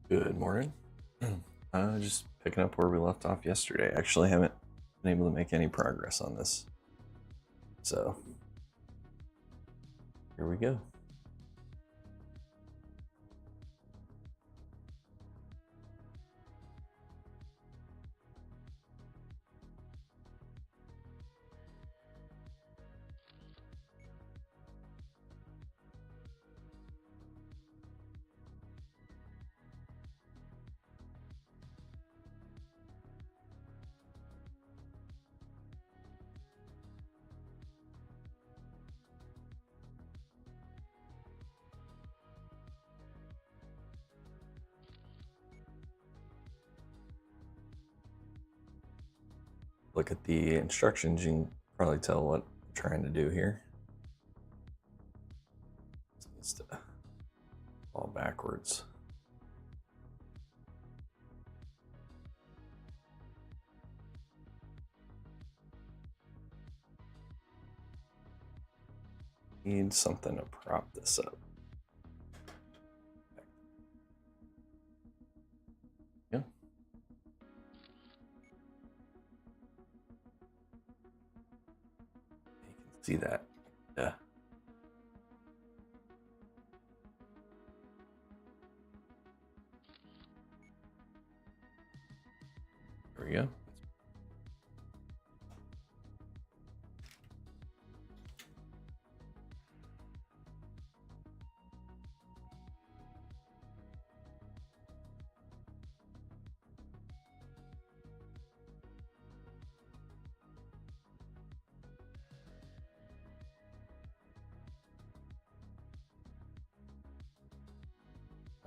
Good morning. Just picking up where we left off yesterday. Actually, haven't been able to make any progress on this. So, here we go. Look at the instructions, you can probably tell what I'm trying to do here. It needs to fall backwards. Need something to prop this up. Yeah. You can see that. Yeah. There we go.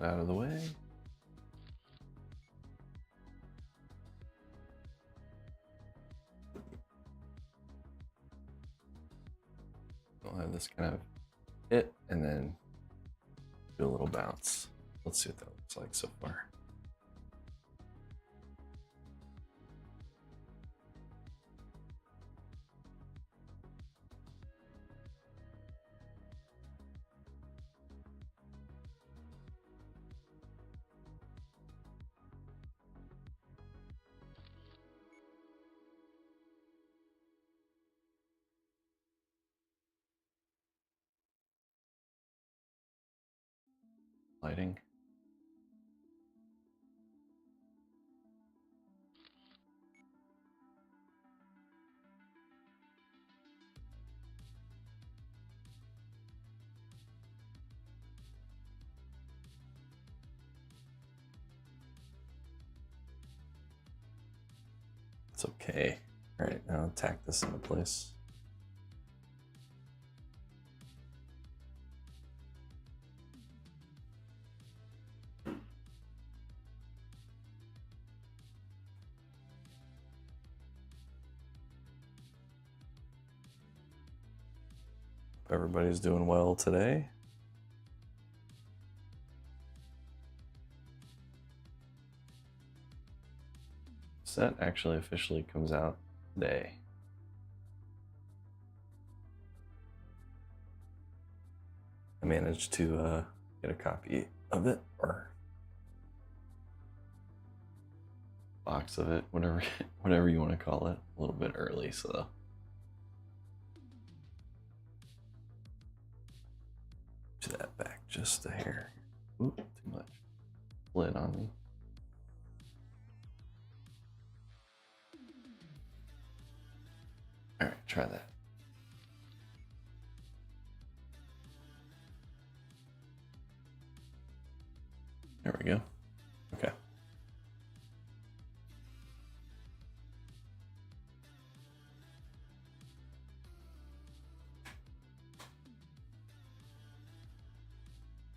Out of the way. I'll have this kind of hit and then do a little bounce. Let's see what that looks like so far. Lighting. It's okay. All right, now tack this into place. Hope everybody's doing well today. Set actually officially comes out today. I managed to get a copy of it, or box of it, whatever you want to call it, a little bit early, so push that back just a hair. Oop, too much lid on me. All right, try that. There we go. Okay.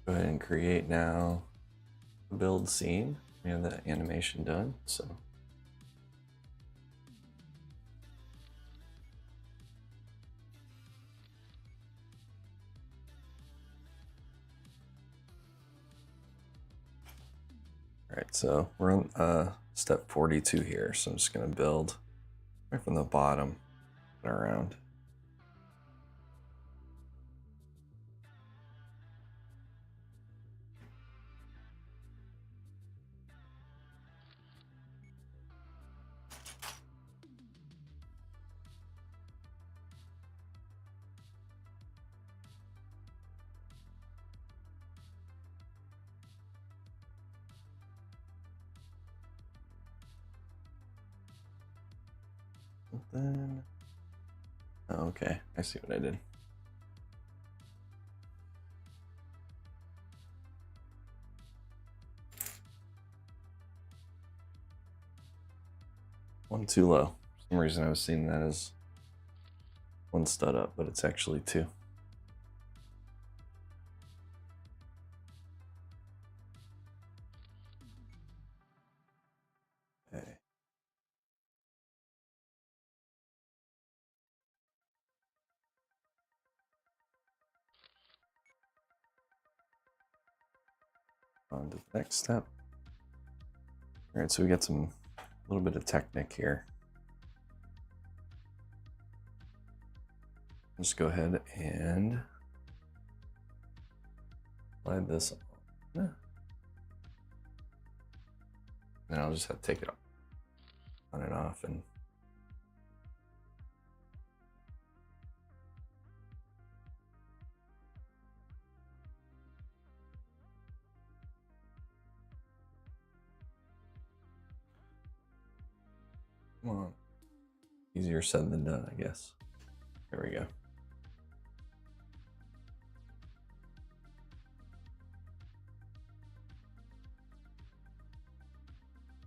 Go ahead and create now a build scene. We have the animation done, so all right, so we're on step 42 here, so I'm just gonna build right from the bottom and around. then... Oh, okay, I see what I did. One too low. For some reason I was seeing that as one stud up, but it's actually two. Okay. On to the next step. All right, so we got a little bit of technique here. Just go ahead and slide this on. Then I'll just have to take it on and off and come on. Easier said than done, I guess. There we go.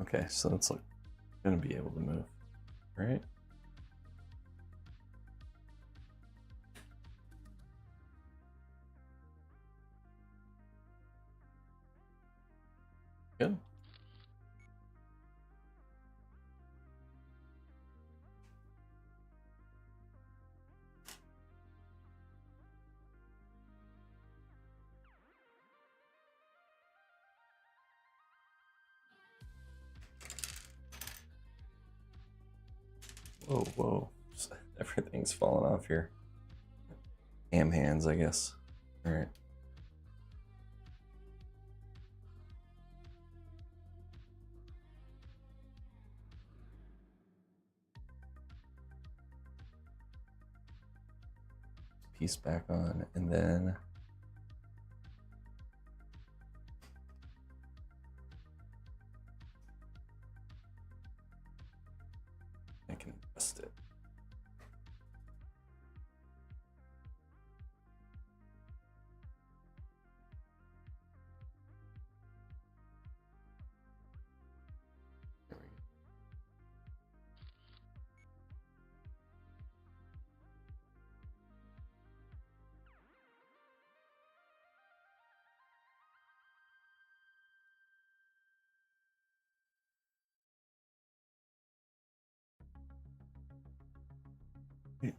Okay, so it's like gonna be able to move, right? Good. Whoa, whoa. Everything's falling off here. Ham hands, I guess. All right. Piece back on, and then I can adjust it. There we go.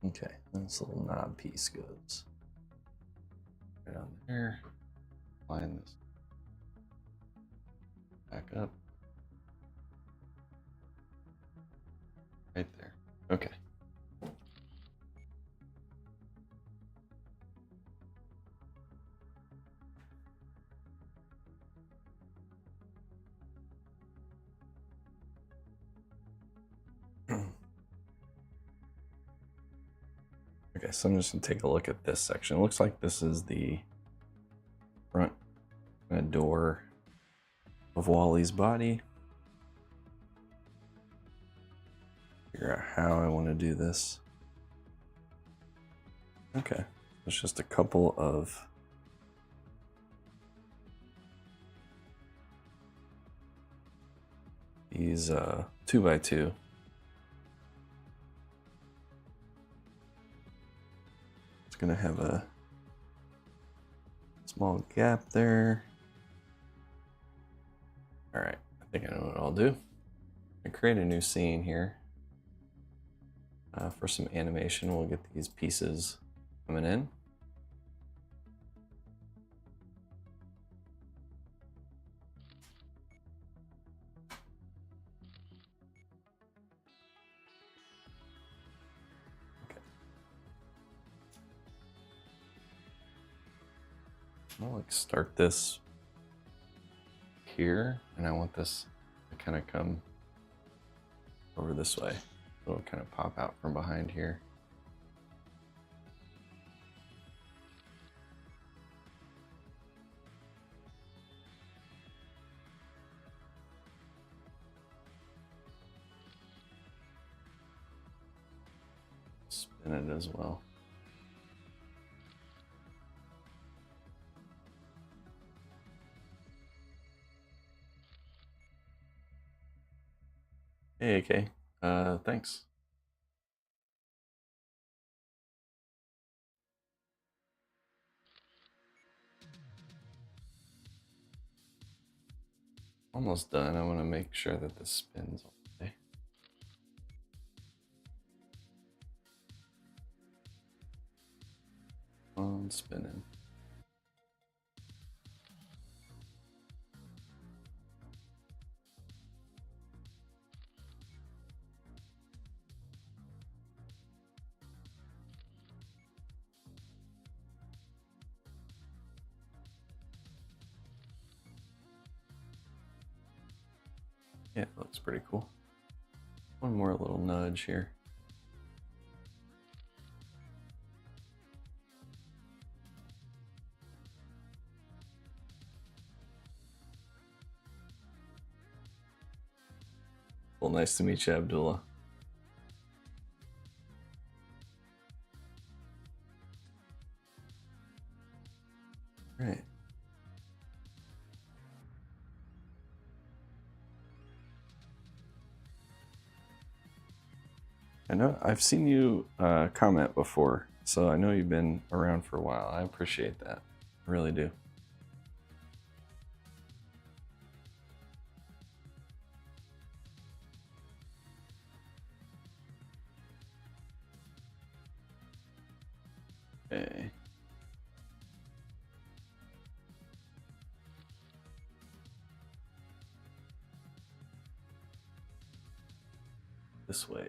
Okay, this little knob piece goes right on there. Line this back up. Right there. Okay. Okay, so I'm just gonna take a look at this section. It looks like this is the front door of Wally's body. Figure out how I want to do this. Okay, it's just a couple of these 2x2. It's gonna have a small gap there. All right, I think I know what I'll do. I create a new scene here. For some animation, we'll get these pieces coming in. Okay. I'll like start this here, and I want this to kind of come over this way. So it'll kind of pop out from behind here. spin it as well. Hey, AK. Thanks. Almost done. I want to make sure that this spins all day. On spinning. Yeah, it looks pretty cool. One more little nudge here. Well, nice to meet you, Abdullah. All right. I know I've seen you comment before, so I know you've been around for a while. I appreciate that. I really do. Okay. This way.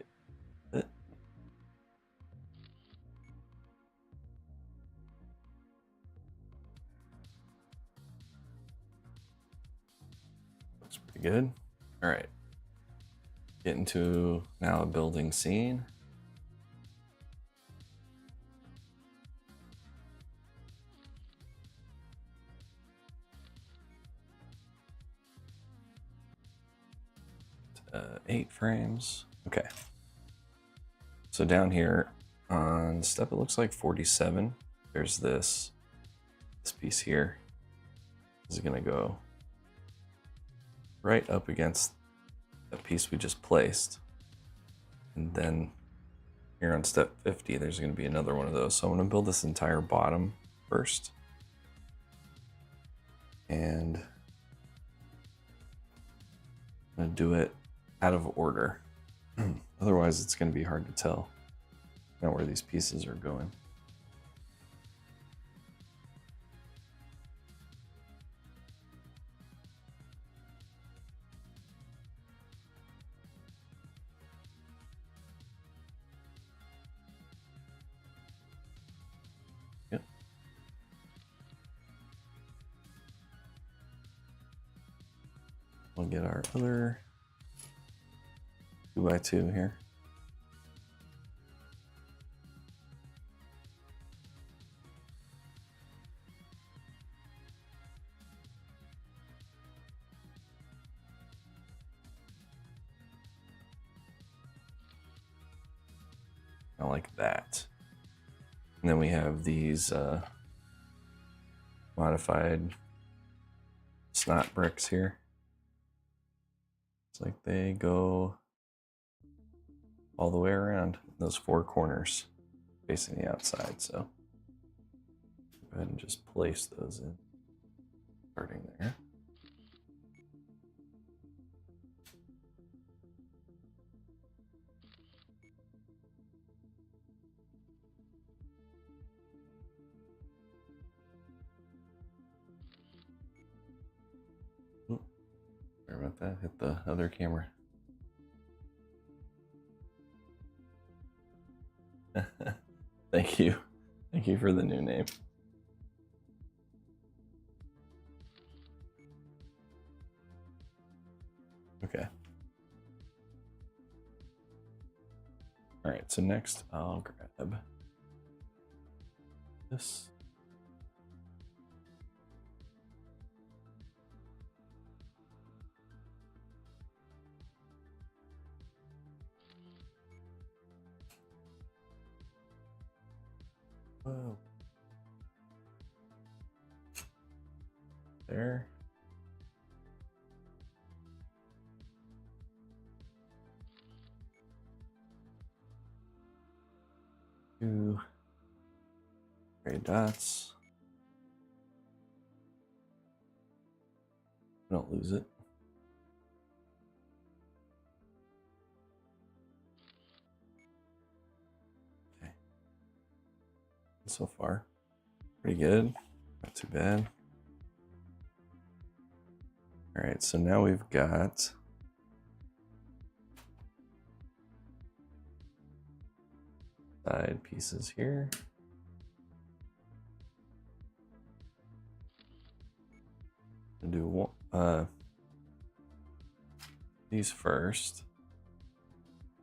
Looks pretty good. All right. Getting to now a building scene. Uh, 8 frames. Okay. So down here on step, it looks like 47. There's this piece here. This is gonna go right up against the piece we just placed. And then here on step 50, there's gonna be another one of those. So I'm gonna build this entire bottom first. And I'm gonna do it out of order. Otherwise, it's gonna be hard to tell now where these pieces are going. Yep. We'll get our other 2x2 here. I like that. And then we have these modified snot bricks here. It's like they go all the way around those 4 corners facing the outside. So go ahead and just place those in, starting there. Sorry about that, hit the other camera. Thank you. Thank you for the new name. Okay. All right, so next I'll grab this. Whoa. There. Two gray dots. Don't lose it. Okay. So far, pretty good. Not too bad. All right, so now we've got side pieces here. I'll do these first.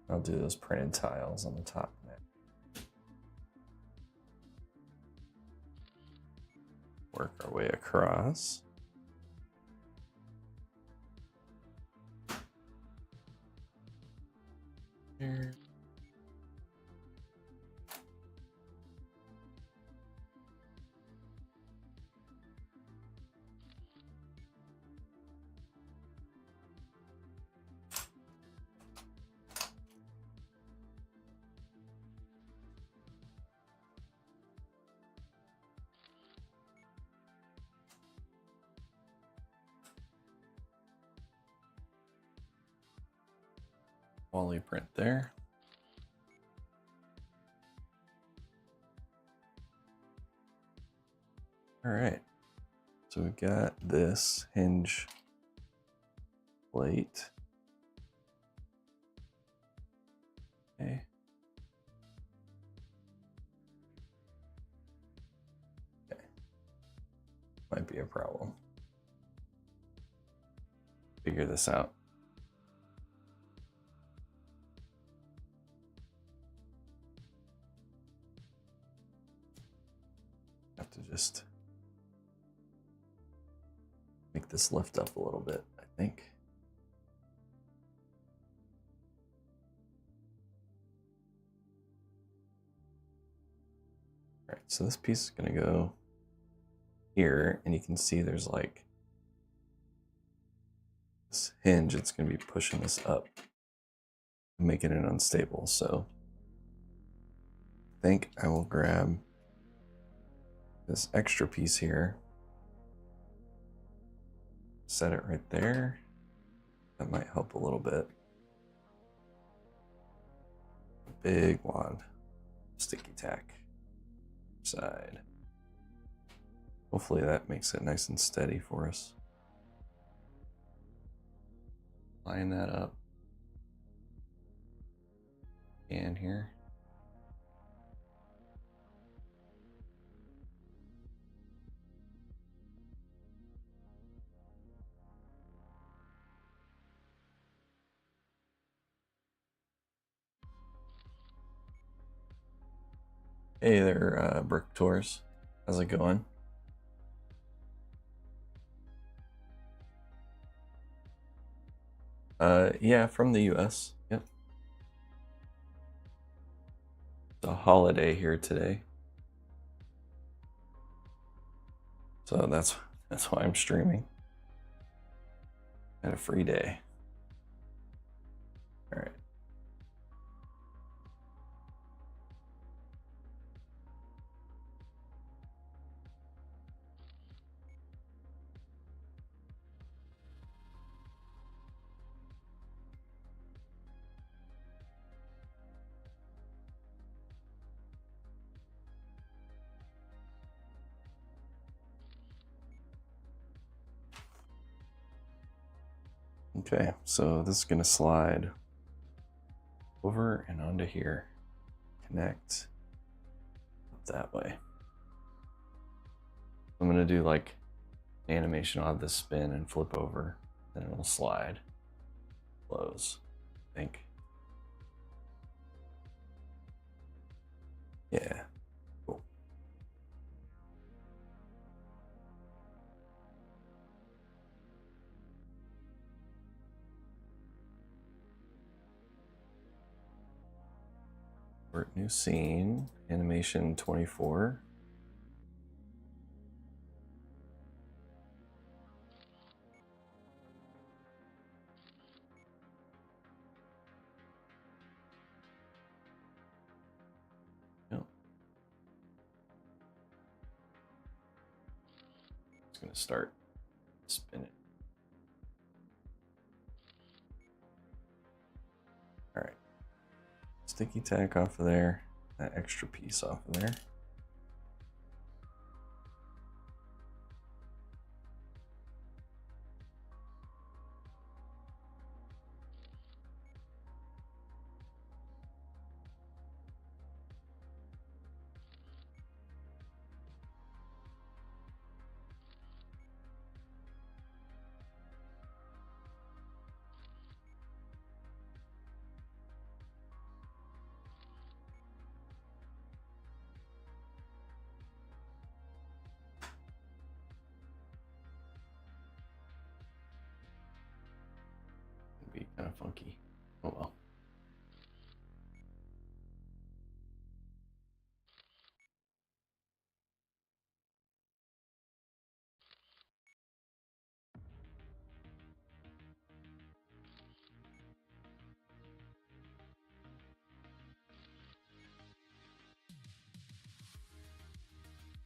I'll do those printed tiles on the top next. Work our way across. Here. Wally print there. All right, so we've got this hinge plate. Okay. Okay. Might be a problem. Figure this out. Have to just make this lift up a little bit, I think. All right, so this piece is gonna go here, and you can see there's like this hinge. It's gonna be pushing this up, making it unstable. So I think I will grab this extra piece here, set it right there. That might help a little bit. Big wad, sticky tack side. Hopefully that makes it nice and steady for us. Line that up. And here. Hey there, Brick Tours. How's it going? Yeah, from the US. Yep. It's a holiday here today. So that's why I'm streaming. Had a free day. All right. Okay, so this is gonna slide over and onto here. Connect that way. I'm gonna do like an animation. I'll have this spin and flip over, then it'll slide, close, I think. Yeah, cool. Import new scene, animation 24. Yep. It's gonna start spinning. All right. Sticky tack off of there. That extra piece off of there. Be kind of funky. Oh well.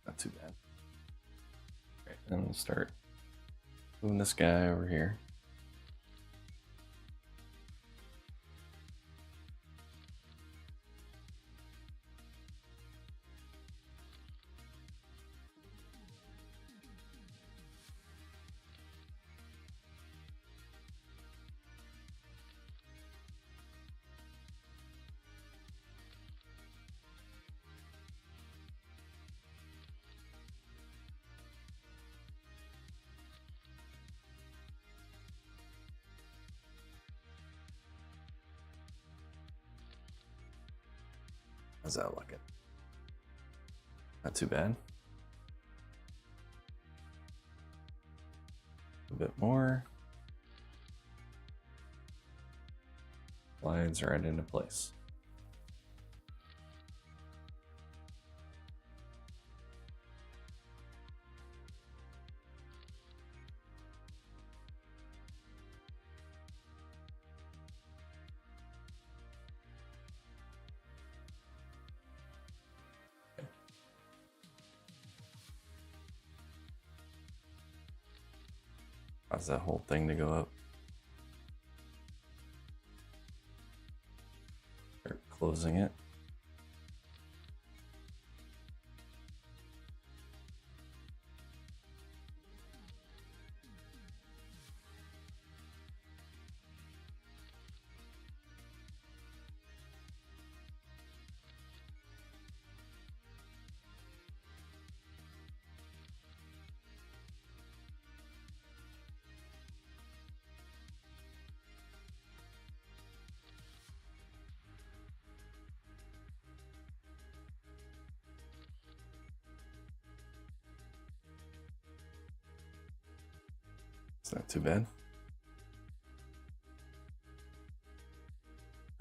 Not too bad. Right, then we'll start moving this guy over here. How's that looking? Not too bad. A bit more. Slides right into place. Cause that whole thing to go up. Start closing it. It's not too bad.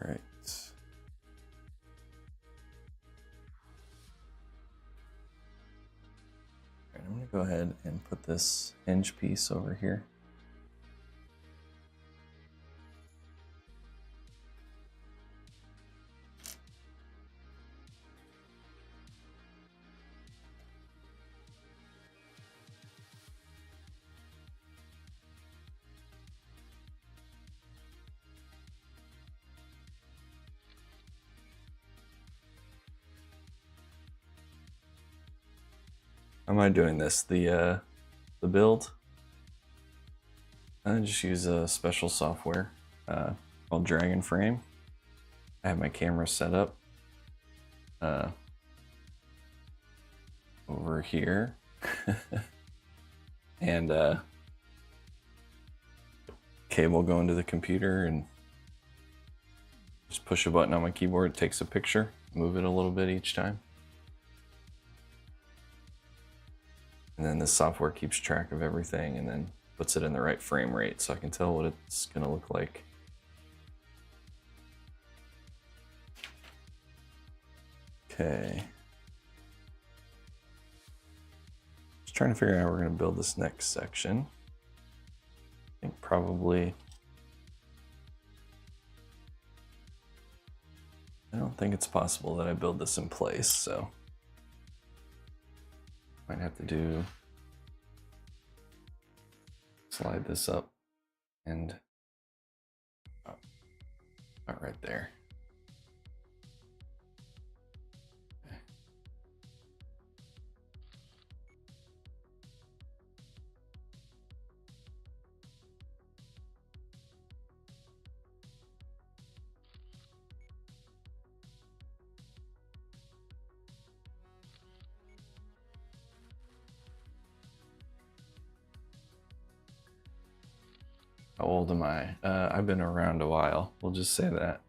All right. All right, I'm gonna go ahead and put this hinge piece over here. How am I doing this? The build. I just use a special software called Dragon Frame. I have my camera set up over here, and cable going to the computer, and just push a button on my keyboard. It takes a picture, move it a little bit each time. And then the software keeps track of everything and then puts it in the right frame rate so I can tell what it's going to look like. Okay. Just trying to figure out how we're going to build this next section. I think probably... I don't think it's possible that I build this in place, so... Might have to do... Slide this up and... Not right there. How old am I? I've been around a while. We'll just say that.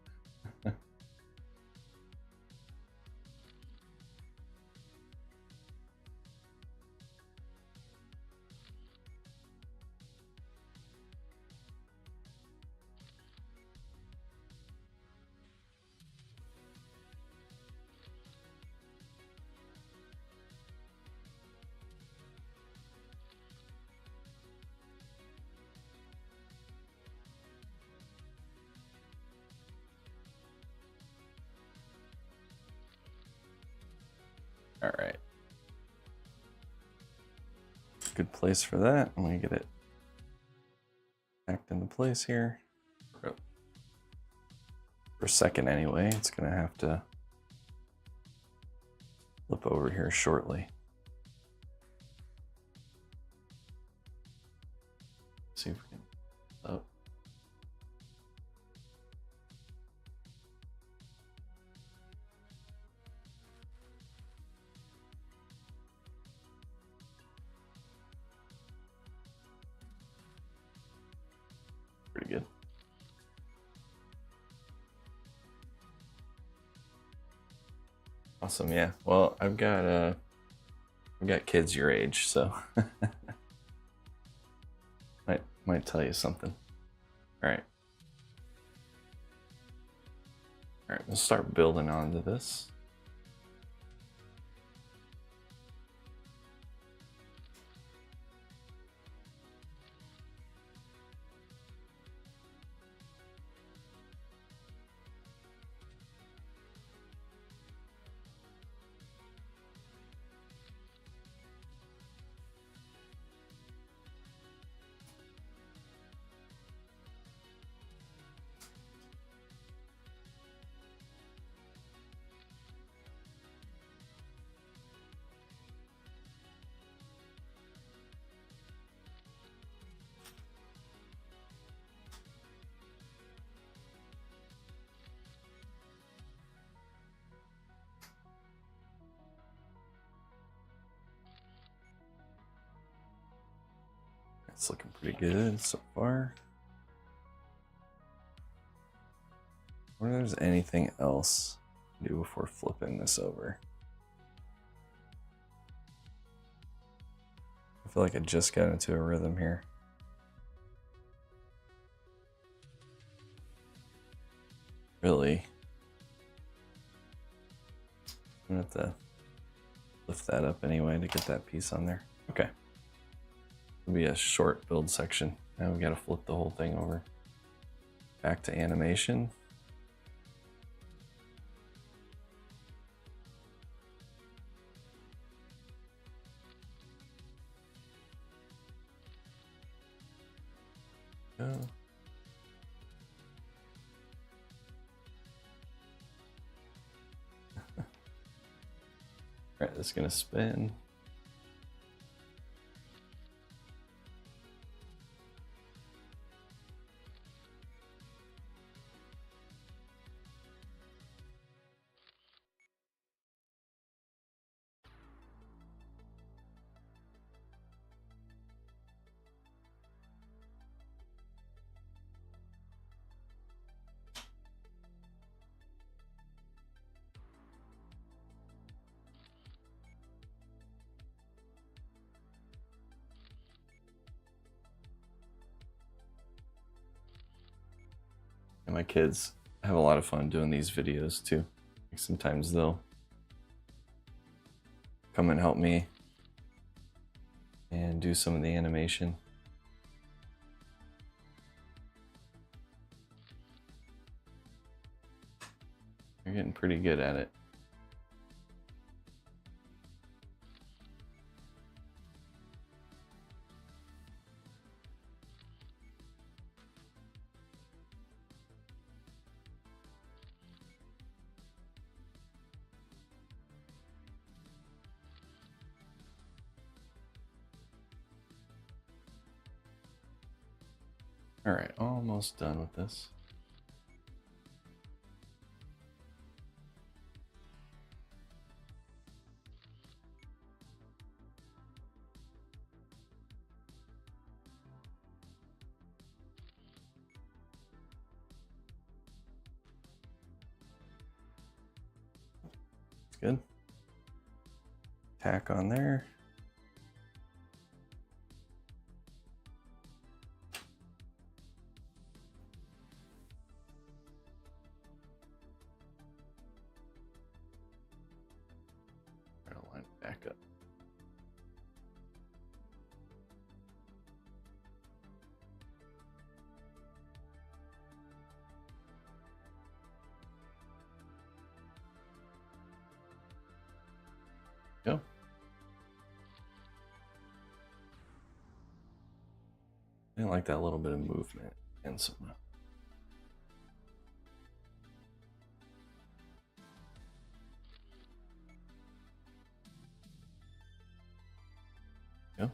All right. Good place for that. I'm gonna get it backed into place here. For a second anyway, it's gonna have to flip over here shortly. See if we can, oh. Pretty good. Awesome, yeah. Well, I've got kids your age, so might tell you something. All right. All right, we'll start building onto this. It's looking pretty good so far. I wonder if there's anything else to do before flipping this over. I feel like I just got into a rhythm here. Really? I'm gonna have to lift that up anyway to get that piece on there. Okay. It'll be a short build section. Now we gotta flip the whole thing over. Back to animation. Go. All right, this is gonna spin. And my kids have a lot of fun doing these videos too. Like sometimes they'll come and help me and do some of the animation. You're getting pretty good at it. All right, almost done with this. It's good. Tack on there. Line it back up. Go. I like that little bit of movement and some. Go. All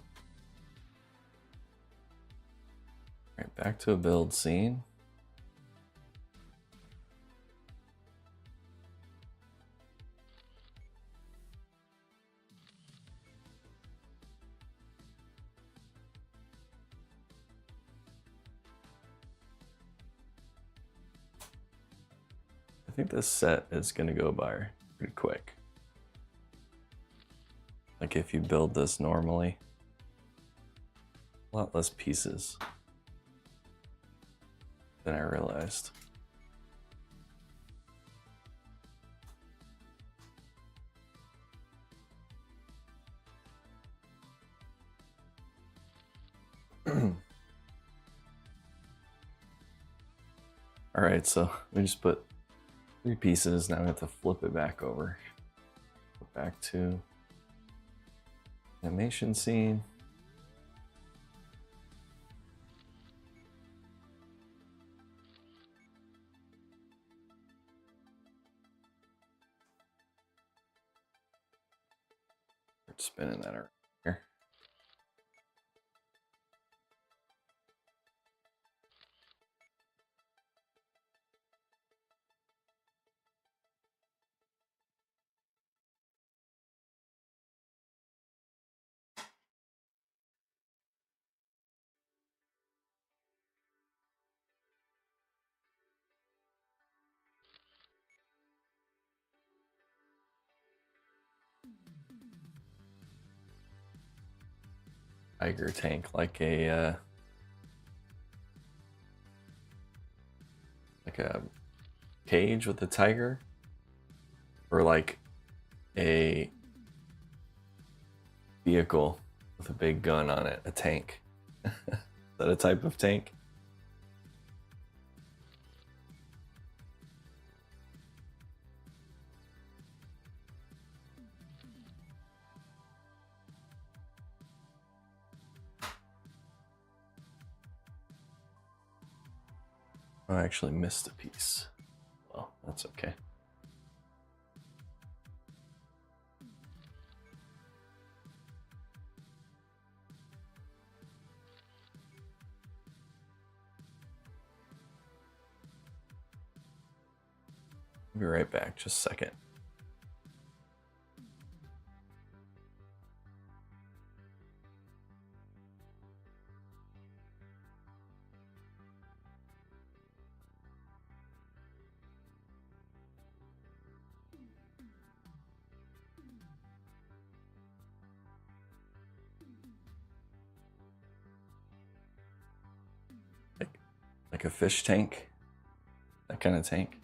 right, back to a build scene. I think this set is going to go by pretty quick. Like if you build this normally, a lot less pieces than I realized. All right, so we just put 3 pieces. Now we have to flip it back over. Go back to animation scene. Start spinning that around here. Tiger tank, like a cage with a tiger, or like a vehicle with a big gun on it, a tank. Is that a type of tank? Oh, I actually missed a piece. Well, that's okay. I'll be right back, just a second. Like a fish tank, that kind of tank.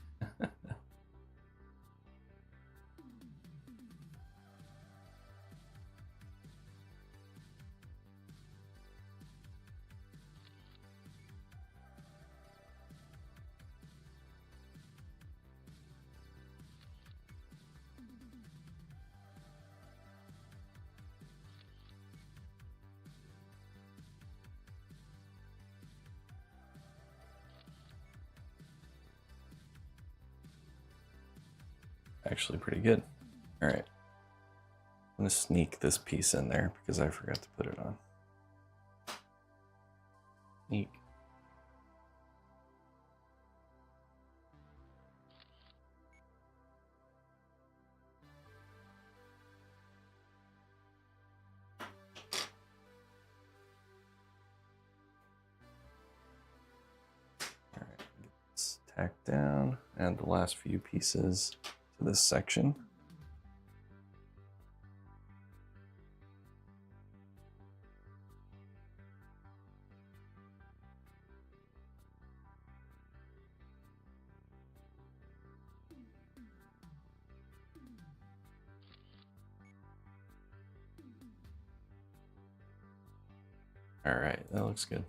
actually pretty good. All right. I'm gonna sneak this piece in there because I forgot to put it on. Sneak. All right, get this tacked down. Add the last few pieces to this section. All right, that looks good.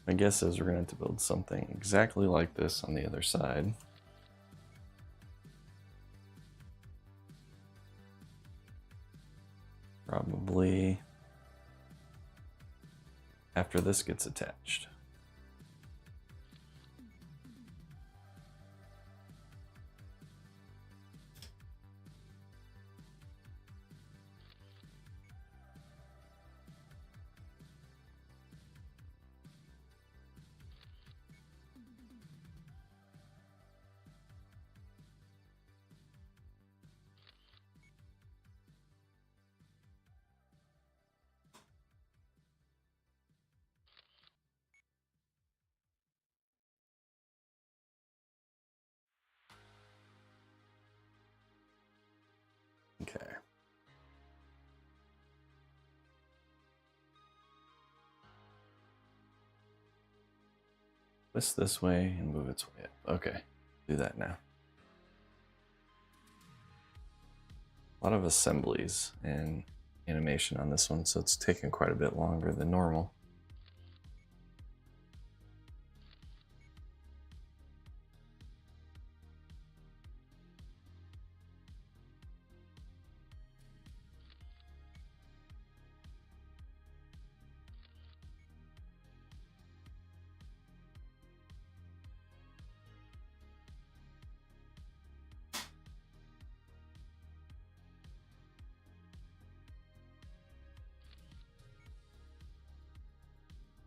My guess is we're going to have to build something exactly like this on the other side. Probably after this gets attached. Okay. Twist this way and move its way up. Okay, do that now. A lot of assemblies and animation on this one, so it's taking quite a bit longer than normal.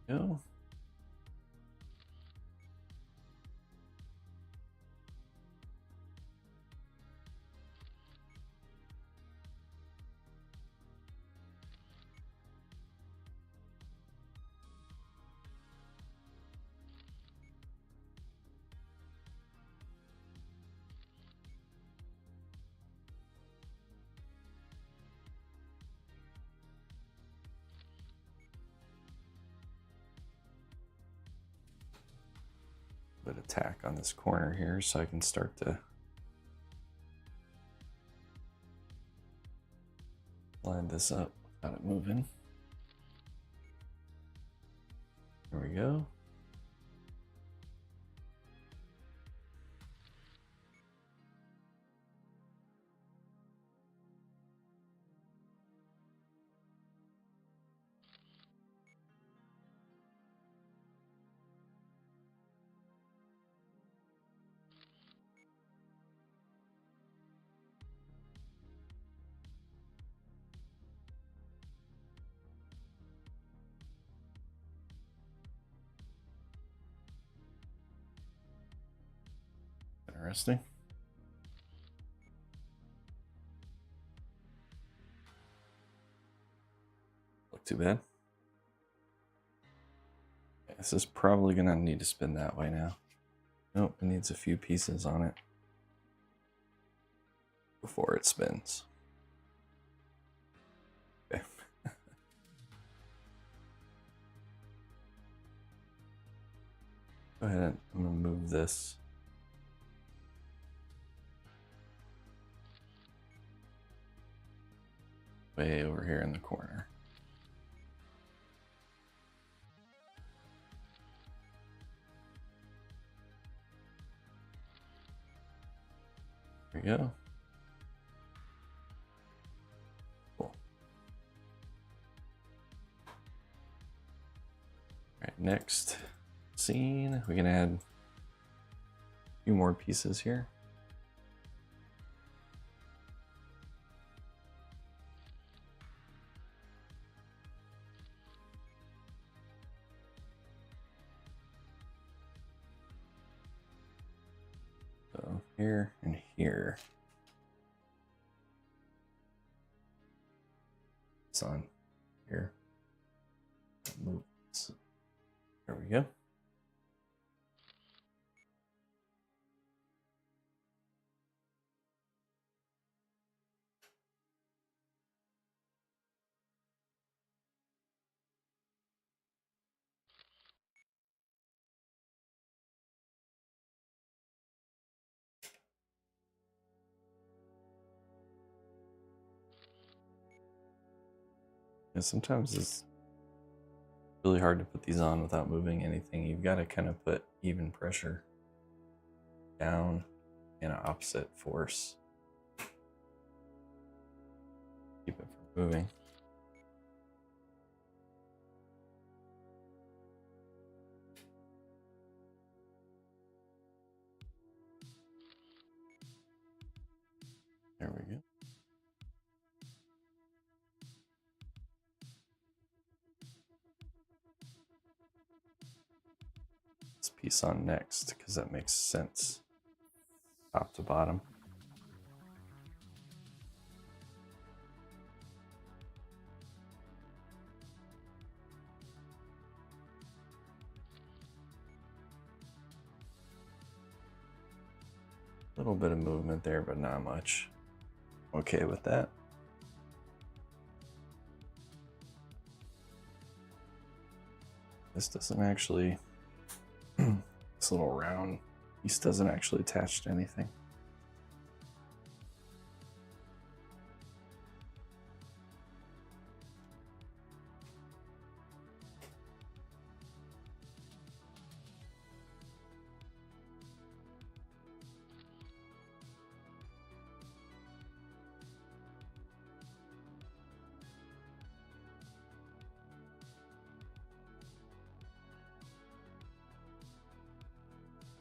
Go. Bit of tack on this corner here so I can start to line this up without it moving. There we go. Interesting. Look too bad. This is probably gonna need to spin that way now. Nope, it needs a few pieces on it before it spins. Okay. Go ahead, I'm gonna move this. Way over here in the corner. There we go. Cool. All right, next scene. We can add a few more pieces here. So here and here. It's on here. Move this. There we go. And sometimes it's really hard to put these on without moving anything. You've got to kind of put even pressure down and an opposite force. Keep it from moving. There we go. This piece on next, because that makes sense. Top to bottom. A little bit of movement there, but not much. Okay with that. This doesn't actually, this little round piece doesn't actually attach to anything.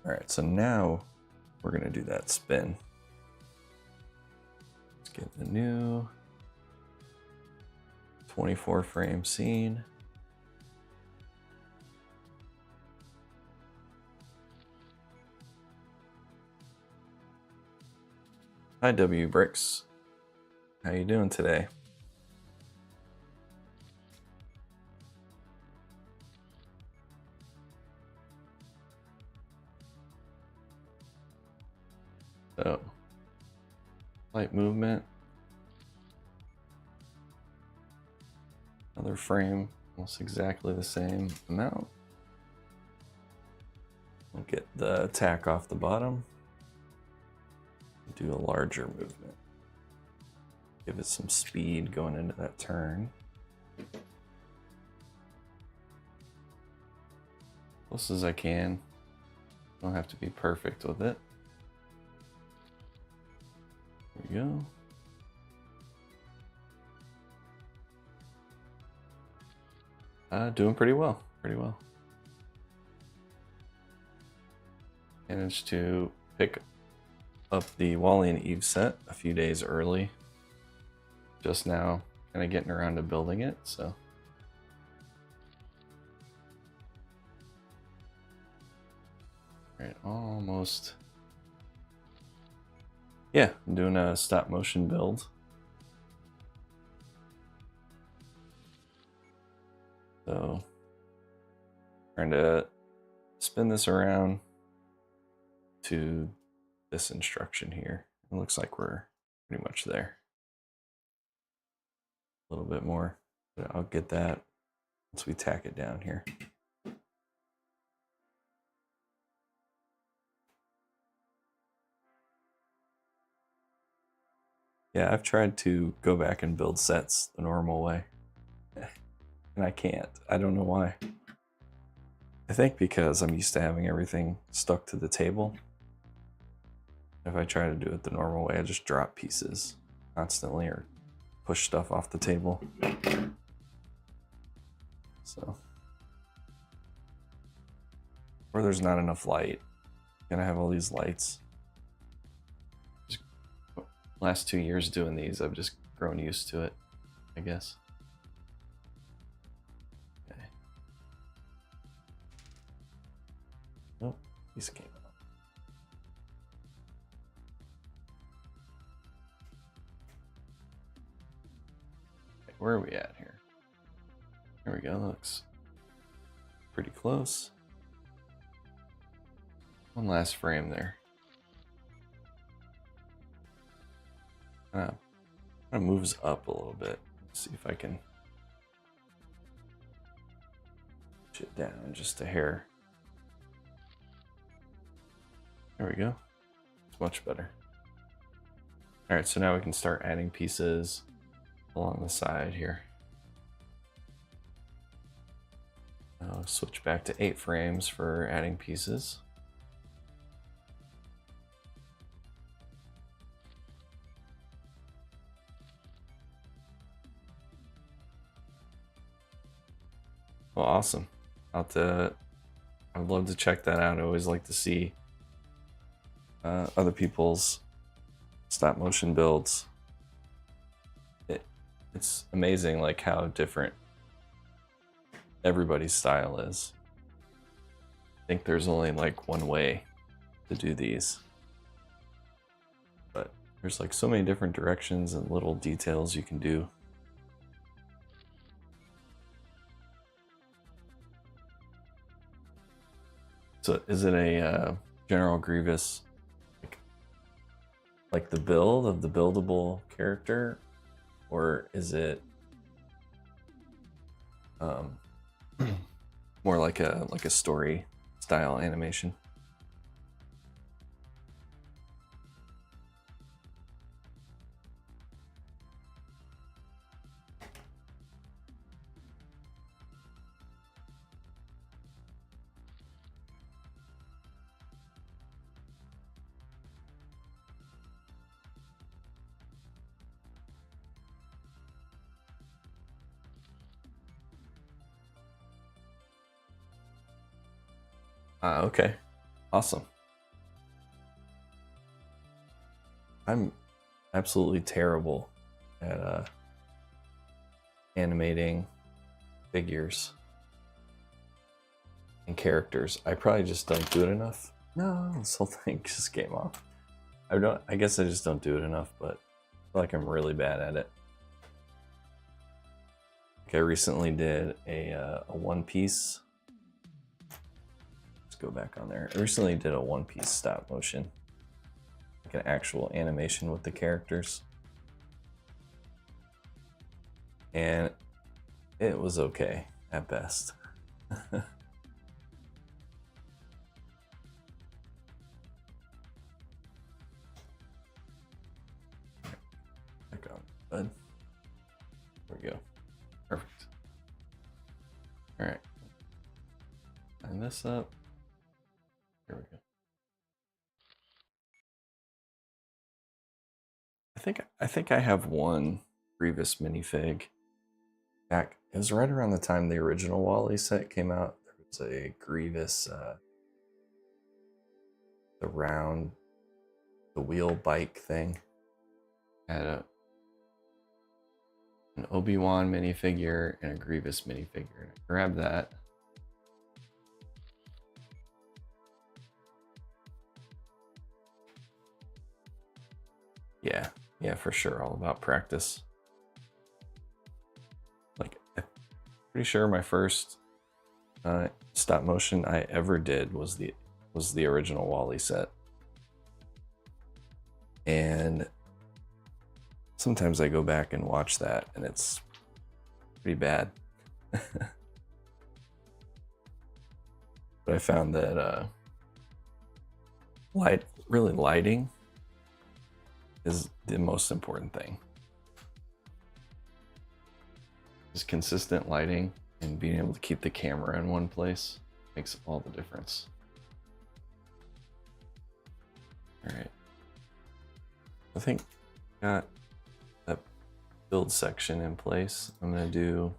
All right, so now we're gonna do that spin. Let's get the new 24 frame scene. Hi W Bricks, how you doing today? So, light movement. Another frame, almost exactly the same amount. We'll get the tack off the bottom. Do a larger movement. Give it some speed going into that turn. Close as I can. Don't have to be perfect with it. There we go. Doing pretty well, Managed to pick up the Wally and Eve set a few days early. Just now, kind of getting around to building it, so. All right, almost. Yeah, I'm doing a stop motion build. So, trying to spin this around to this instruction here. It looks like we're pretty much there. A little bit more, but I'll get that once we tack it down here. Yeah, I've tried to go back and build sets the normal way, and I can't. I don't know why. I think because I'm used to having everything stuck to the table. If I try to do it the normal way, I just drop pieces constantly or push stuff off the table. So, or there's not enough light. Gonna have all these lights. Just, last 2 years doing these, I've just grown used to it, I guess. Okay. Oh, these came out. Okay, where are we at here? There we go. Looks pretty close. One last frame there. Kind of moves up a little bit. Let's see if I can push it down just a hair. There we go. It's much better. All right, so now we can start adding pieces along the side here. I'll switch back to 8 frames for adding pieces. Well, awesome. I would love to check that out. I always like to see other people's stop motion builds. It's amazing like how different everybody's style is. I think there's only like one way to do these, but there's like so many different directions and little details you can do. So is it a General Grievous, like the build of the buildable character, or is it more like a story style animation? Okay, awesome. I'm absolutely terrible at animating figures and characters. I probably just don't do it enough. No, this whole thing just came off. I guess I just don't do it enough, but I feel like I'm really bad at it. Like I recently did a One Piece. Let's go back on there. I recently did a One Piece stop motion, like an actual animation with the characters, and it was okay at best. Back on, bud. There we go. Perfect. All right. Line this up. Here we go. I think I have one Grievous minifig. Back, it was right around the time the original Wally set came out. There was a Grievous, the wheel bike thing. Had an Obi-Wan minifigure and a Grievous minifigure. I grabbed that. Yeah, for sure. All about practice. Like, I'm pretty sure my first stop motion I ever did was the original Wally set. And sometimes I go back and watch that, and it's pretty bad. But I found that lighting is the most important thing. Just consistent lighting and being able to keep the camera in one place makes all the difference. All right, I think got that build section in place. I'm gonna do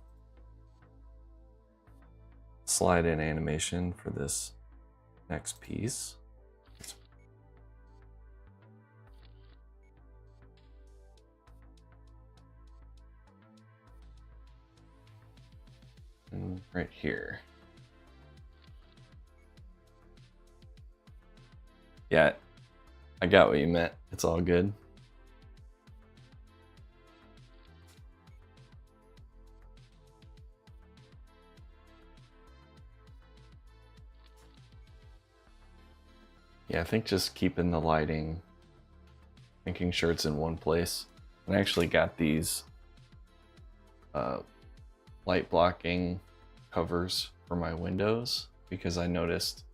slide in animation for this next piece. And right here. Yeah, I got what you meant. It's all good. Yeah, I think just keeping the lighting, making sure it's in one place. And I actually got these light blocking covers for my windows because I noticed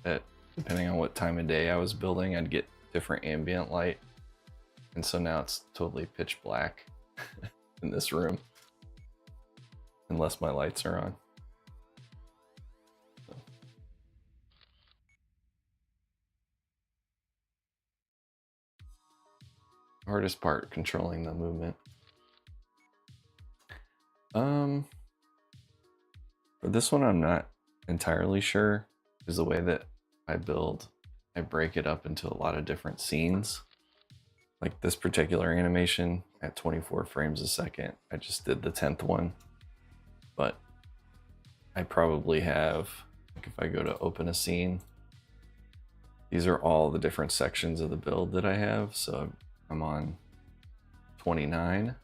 that depending on what time of day I was building, I'd get different ambient light. And so now it's totally pitch black in this room unless my lights are on. Hardest part, controlling the movement. For this one, I'm not entirely sure, because the way that I build, I break it up into a lot of different scenes. Like this particular animation at 24 frames a second, I just did the 10th one, but I probably have, like if I go to open a scene, these are all the different sections of the build that I have. So I'm on 29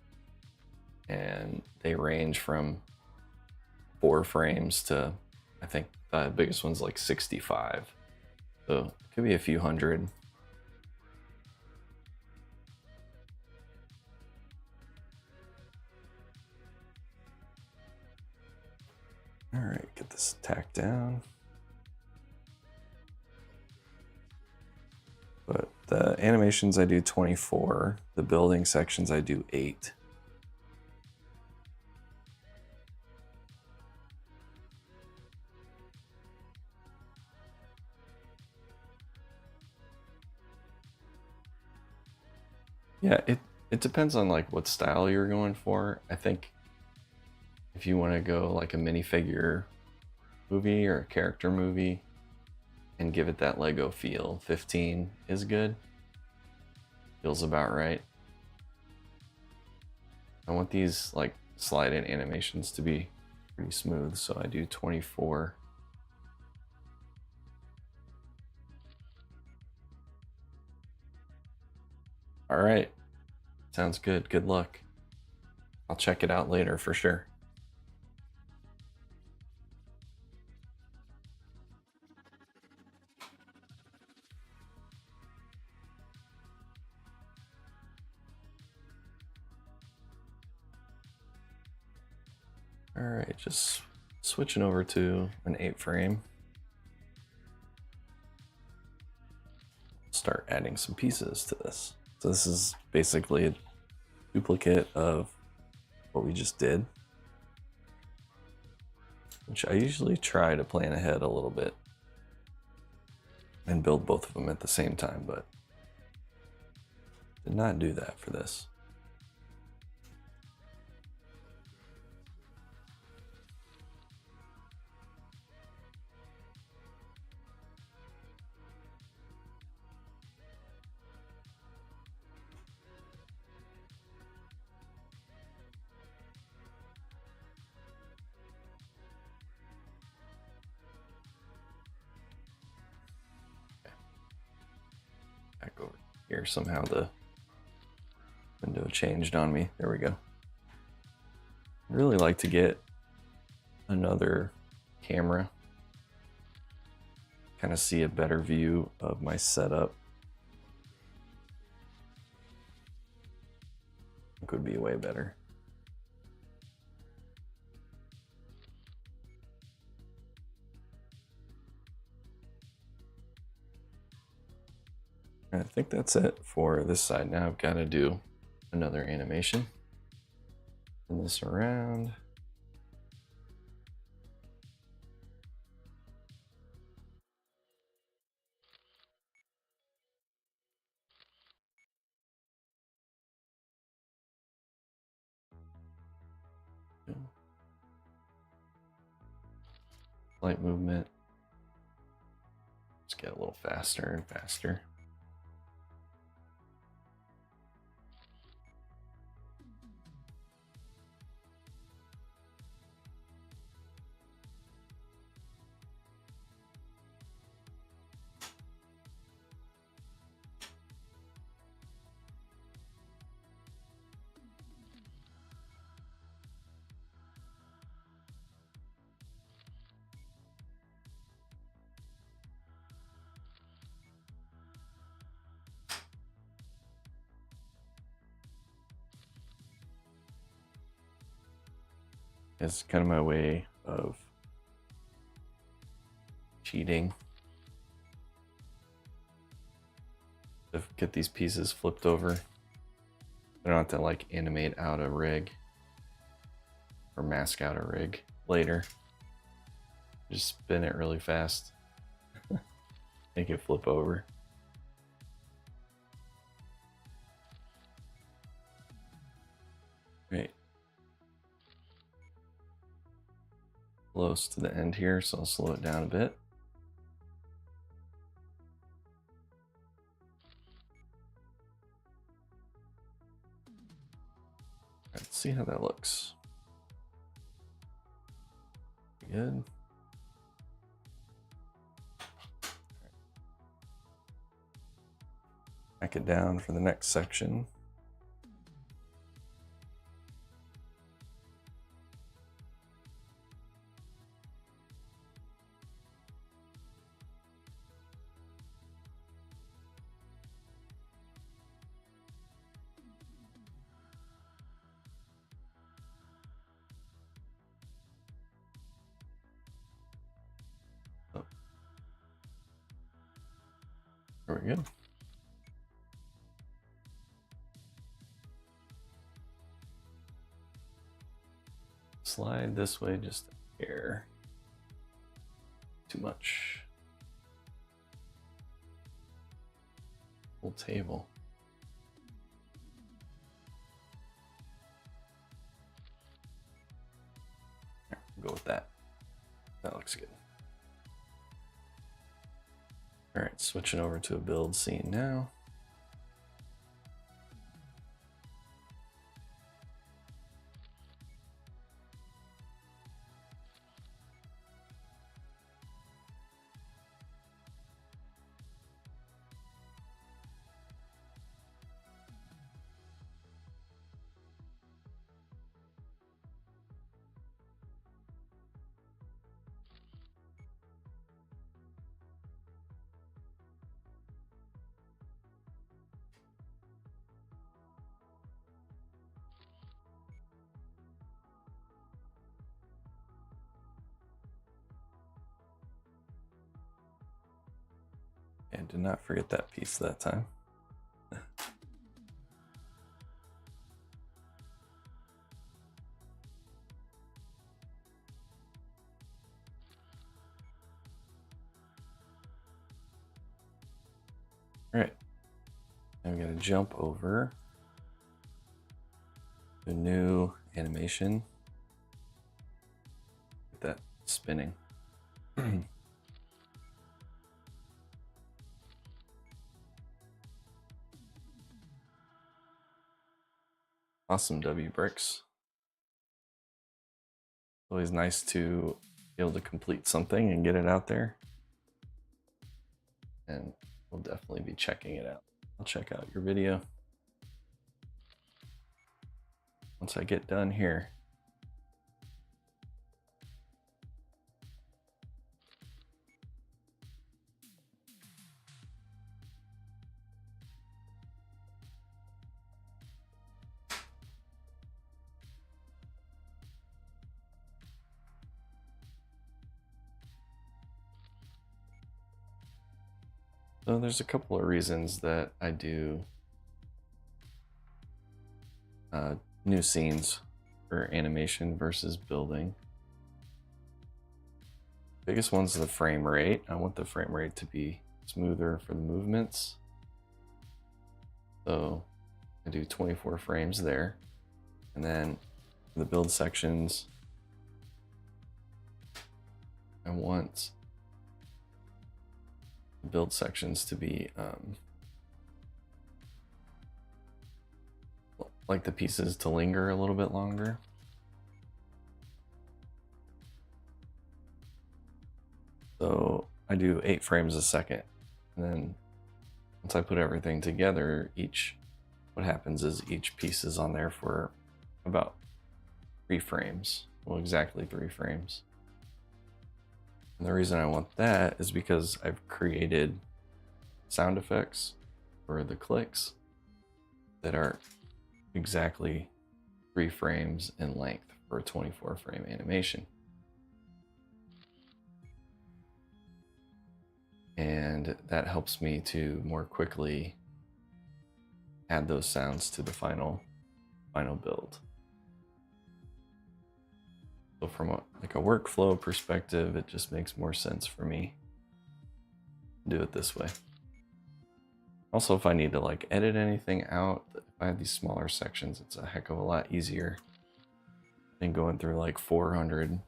and they range from 4 frames to, I think the biggest one's like 65. So it could be a few hundred. All right, get this tacked down. But the animations I do 24, the building sections I do 8. Yeah, it depends on like what style you're going for. I think if you want to go like a minifigure movie or a character movie and give it that Lego feel, 15 is good. Feels about right. I want these like slide-in animations to be pretty smooth, so I do 24. All right, sounds good. Good luck. I'll check it out later for sure. All right, just switching over to an 8 frame. Start adding some pieces to this. So this is basically a duplicate of what we just did, which I usually try to plan ahead a little bit and build both of them at the same time, but did not do that for this. Back over here, somehow the window changed on me. There we go. I'd really like to get another camera, kind of see a better view of my setup. It could be way better. I think that's it for this side. Now I've got to do another animation. Turn this around. Light movement. Let's get a little faster and faster. It's kind of my way of cheating. To get these pieces flipped over. I don't have to like animate out a rig or mask out a rig later. Just spin it really fast. Make it flip over. Great. Close to the end here, so I'll slow it down a bit. Let's see how that looks. Good. Back it down for the next section. Very good. Slide this way just a hair. Too much. Whole table. There, we'll go with that. That looks good. All right, switching over to a build scene now. And did not forget that piece that time. All right, now I'm going to jump over the new animation. Get that spinning. Awesome, Wbricks. Always nice to be able to complete something and get it out there. And we'll definitely be checking it out. I'll check out your video once I get done here. So there's a couple of reasons that I do new scenes for animation versus building. Biggest one's the frame rate. I want the frame rate to be smoother for the movements. So I do 24 frames there. And then for the build sections, I want build sections to be like the pieces to linger a little bit longer. So I do 8 frames a second, and then once I put everything together, what happens is each piece is on there for about 3 frames. Well, exactly 3 frames. And the reason I want that is because I've created sound effects for the clicks that are exactly 3 frames in length for a 24 frame animation. And that helps me to more quickly add those sounds to the final build. So from a workflow perspective, it just makes more sense for me to do it this way. Also, if I need to like edit anything out, if I have these smaller sections, it's a heck of a lot easier than going through like 400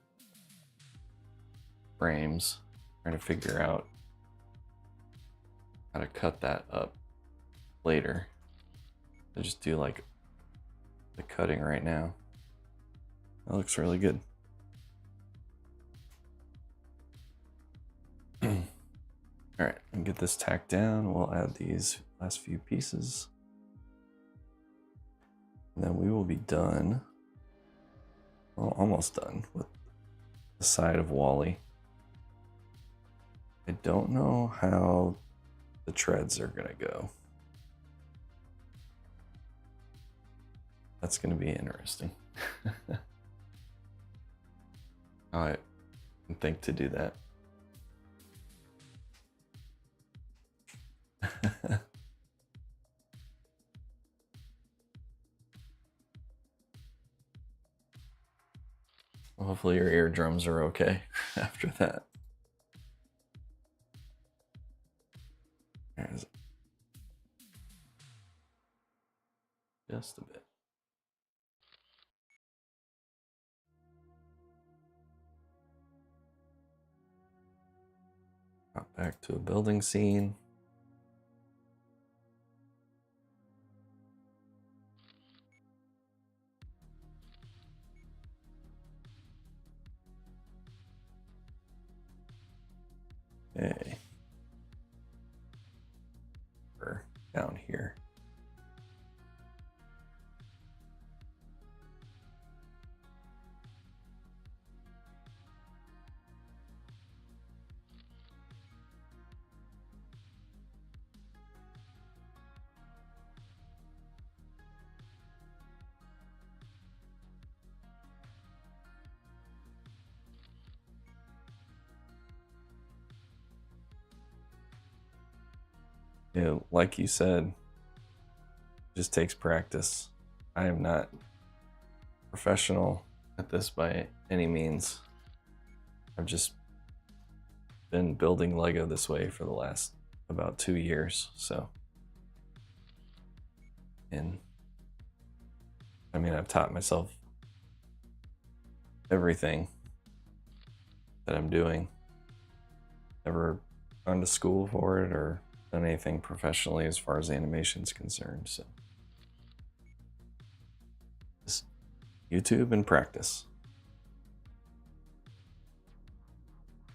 frames trying to figure out how to cut that up later. I just do like the cutting right now. That looks really good. All right, and get this tacked down. We'll add these last few pieces. And then we will be done. Well, almost done with the side of Wally. I don't know how the treads are gonna go. That's gonna be interesting. How I think to do that. Well, hopefully your eardrums are okay after that. There's just a bit. Got back to a building scene. Okay. We're down here. Yeah, like you said, it just takes practice. I am not professional at this by any means. I've just been building Lego this way for the last about 2 years, so. And I mean, I've taught myself everything that I'm doing. Never gone to school for it or done anything professionally as far as animation is concerned, so. Just YouTube and practice.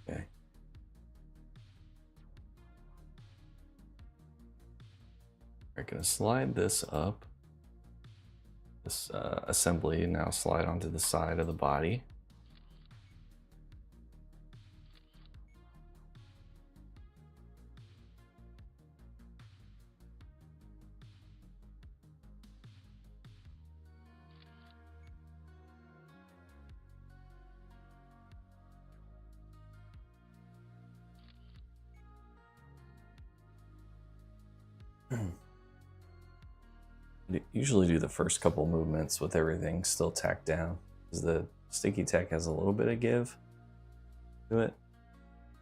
Okay. We're gonna slide this up. This assembly now slide onto the side of the body. Usually do the first couple movements with everything still tacked down, because the sticky tack has a little bit of give to it,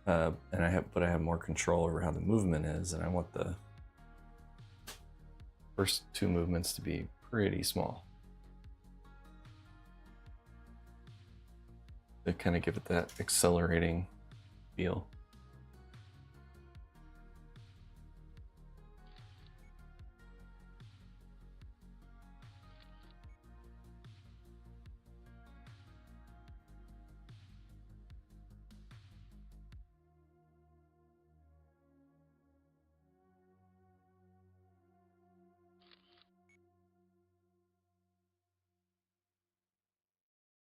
but I have more control over how the movement is, and I want the first 2 movements to be pretty small to kind of give it that accelerating feel.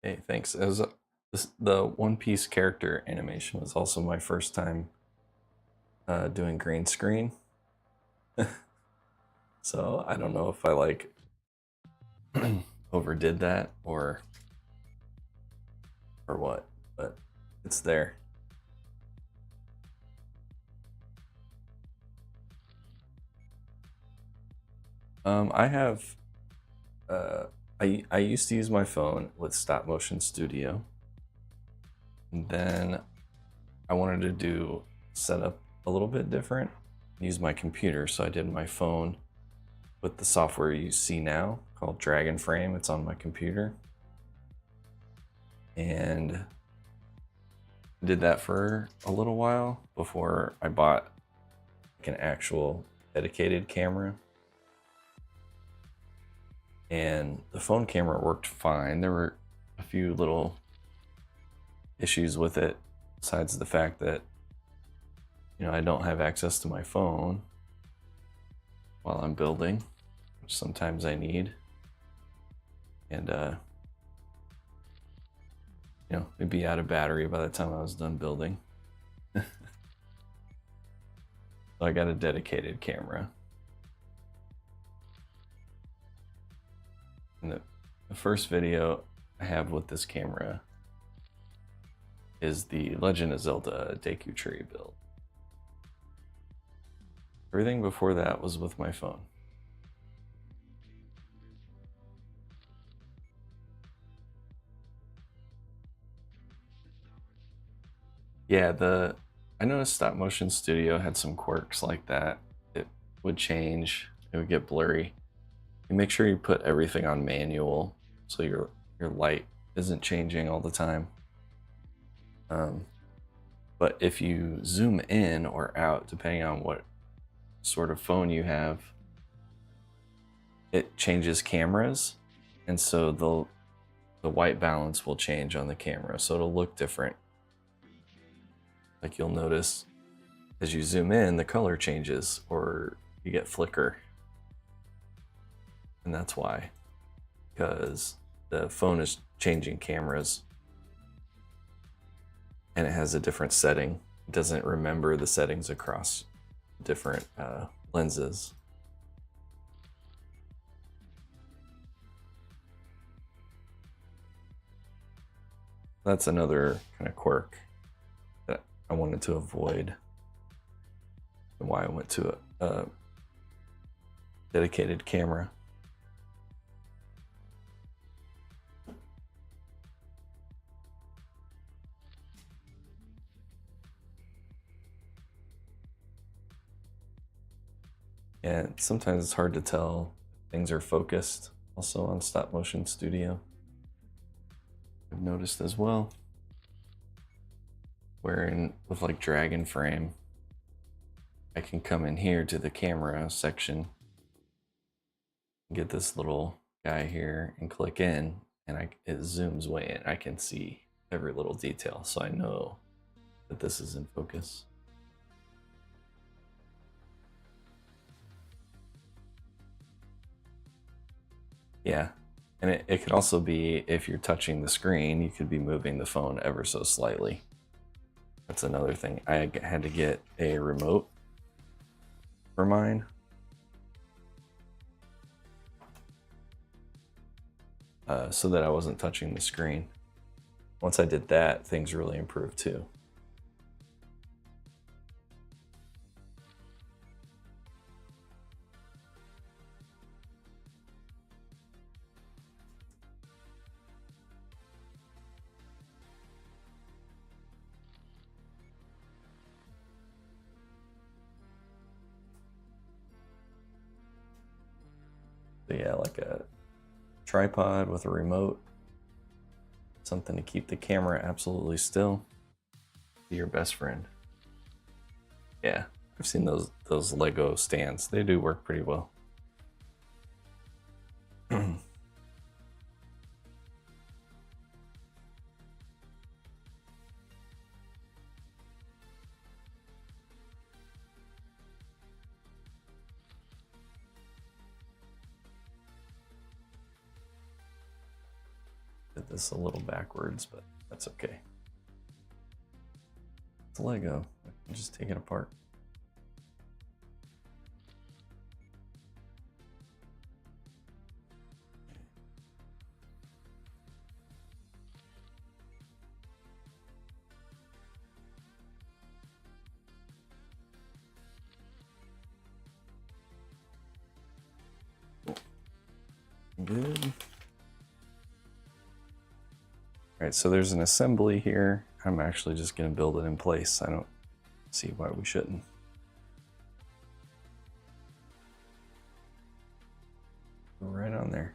Hey, thanks. The One Piece character animation was also my first time doing green screen. So I don't know if I like overdid that or what, but it's there. I have I used to use my phone with Stop Motion Studio. And then I wanted to do setup a little bit different, use my computer. So I did my phone with the software you see now called Dragon Frame. It's on my computer. And did that for a little while before I bought like an actual dedicated camera. And the phone camera worked fine. There were a few little issues with it, besides the fact that, you know, I don't have access to my phone while I'm building, which sometimes I need. And, you know, it'd be out of battery by the time I was done building. So I got a dedicated camera. And the first video I have with this camera is the Legend of Zelda Deku Tree build. Everything before that was with my phone. Yeah, I noticed Stop Motion Studio had some quirks like that. It would change, it would get blurry. You make sure you put everything on manual so your light isn't changing all the time. But if you zoom in or out, depending on what sort of phone you have, it changes cameras, and so the white balance will change on the camera, so it'll look different. Like you'll notice as you zoom in, the color changes or you get flicker. And that's why, because the phone is changing cameras and it has a different setting. It doesn't remember the settings across different lenses. That's another kind of quirk that I wanted to avoid, and why I went to a dedicated camera. And sometimes it's hard to tell if things are focused also on Stop Motion Studio. I've noticed as well, wherein with like Dragon Frame, I can come in here to the camera section, get this little guy here and click in, and it zooms way in. I can see every little detail, so I know that this is in focus. Yeah, and it could also be, if you're touching the screen, you could be moving the phone ever so slightly. That's another thing. I had to get a remote for mine. So that I wasn't touching the screen. Once I did that, things really improved too. So yeah, like a tripod with a remote, something to keep the camera absolutely still. Be your best friend. Yeah, I've seen those Lego stands. They do work pretty well. Did this a little backwards, but that's okay. It's Lego. I can just take it apart. Good. All right, so there's an assembly here. I'm actually just going to build it in place. I don't see why we shouldn't. Right on there.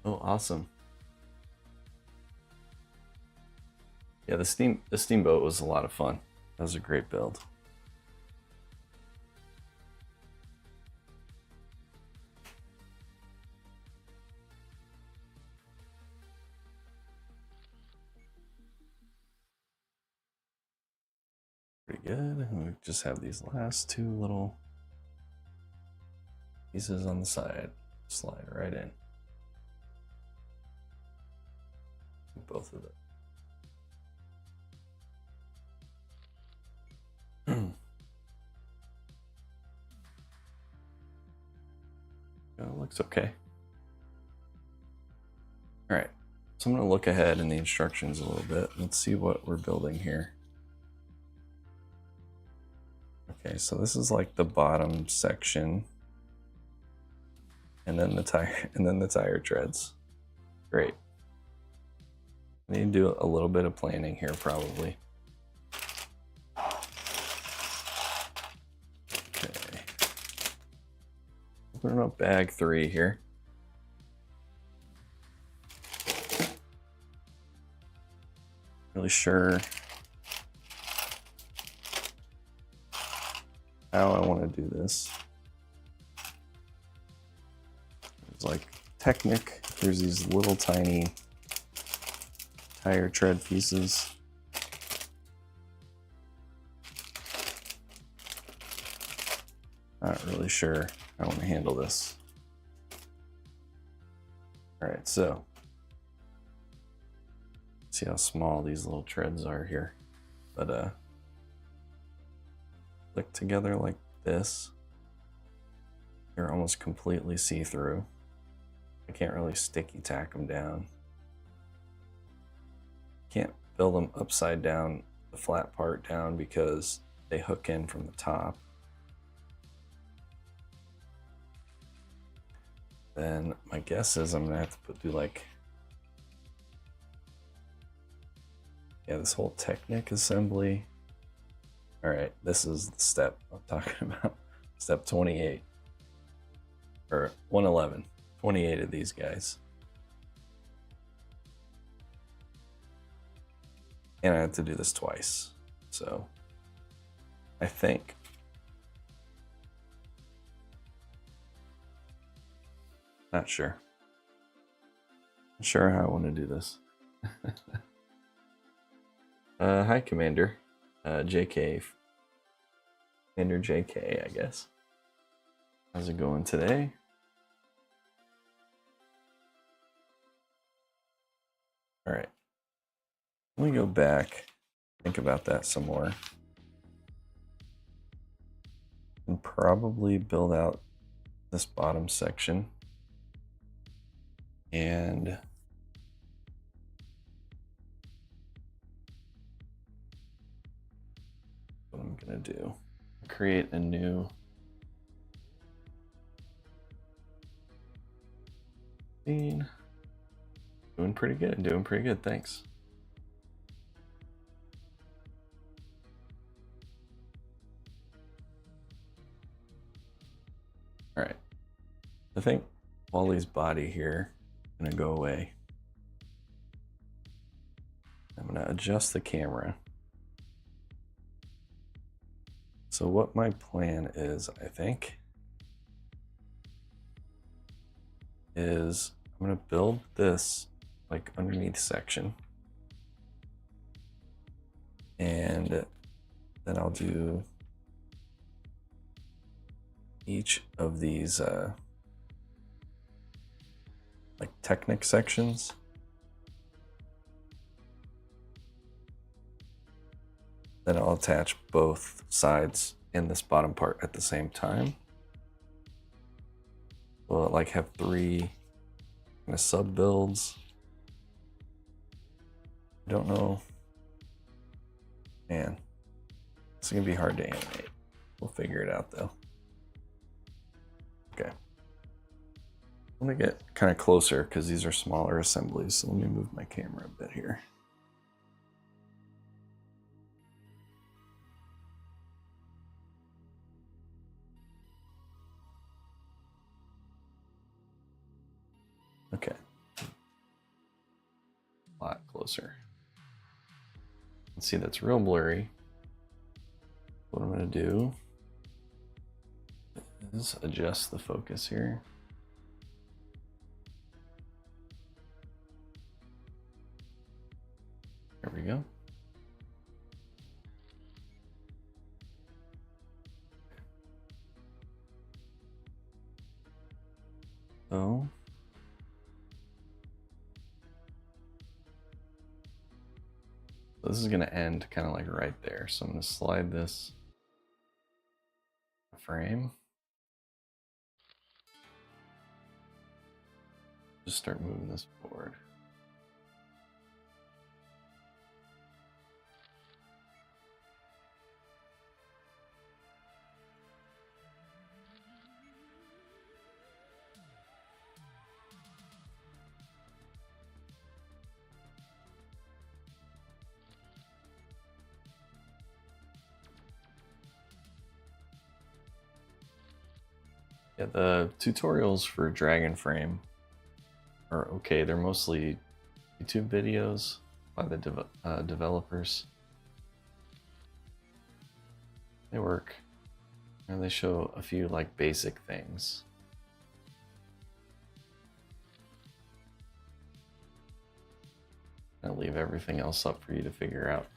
Oh, awesome. Yeah, the steamboat was a lot of fun. That was a great build. Pretty good. And we just have these last two little pieces on the side. Slide right in. Both of them. It looks okay. All right, so I'm going to look ahead in the instructions a little bit. Let's see what we're building here. Okay, so this is like the bottom section, and then the tire treads. Great. I need to do a little bit of planning here, probably. Okay. Opening up bag 3 here. Really sure how I want to do this. There's like Technic, there's these little tiny tire tread pieces. Not really sure how I want to handle this. All right, so see how small these little treads are here, but click together like this. They're almost completely see-through. I can't really sticky tack them down. Can't build them upside down, the flat part down, because they hook in from the top. Then my guess is I'm gonna have to do like, yeah, this whole Technic assembly. All right, this is the step I'm talking about. Step 28, or 111, 28 of these guys. And I had to do this twice, so I think not sure. Not sure how I want to do this. Hi, Commander. JK. Commander JK, I guess. How's it going today? All right. Let me go back, think about that some more, and probably build out this bottom section. And what I'm gonna do. Create a new scene. Doing pretty good, thanks. All right, I think Wally's body here is gonna go away. I'm gonna adjust the camera. So what my plan is, I think, is I'm gonna build this like underneath section. And then I'll do each of these like Technic sections. Then I'll attach both sides in this bottom part at the same time. Will it like have 3 kind of sub builds? I don't know. Man, it's gonna be hard to animate. We'll figure it out though. Okay. I'm gonna get kind of closer because these are smaller assemblies. So let me move my camera a bit here. Okay. A lot closer. Let's see, that's real blurry. What I'm gonna do is adjust the focus here. There we go. So this is gonna end kind of like right there. So I'm gonna slide this frame. Just start moving this forward. Yeah, the tutorials for Dragon Frame are okay. They're mostly YouTube videos by the developers. They work, and they show a few like basic things. I'll leave everything else up for you to figure out.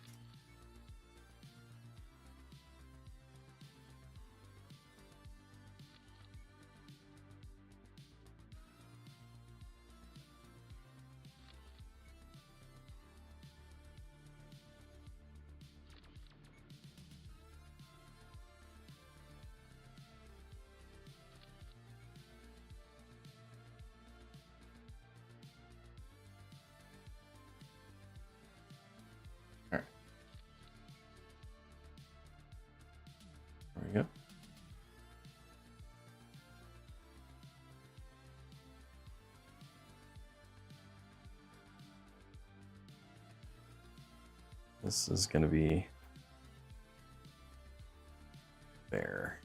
All right. There we go. This is going to be fair.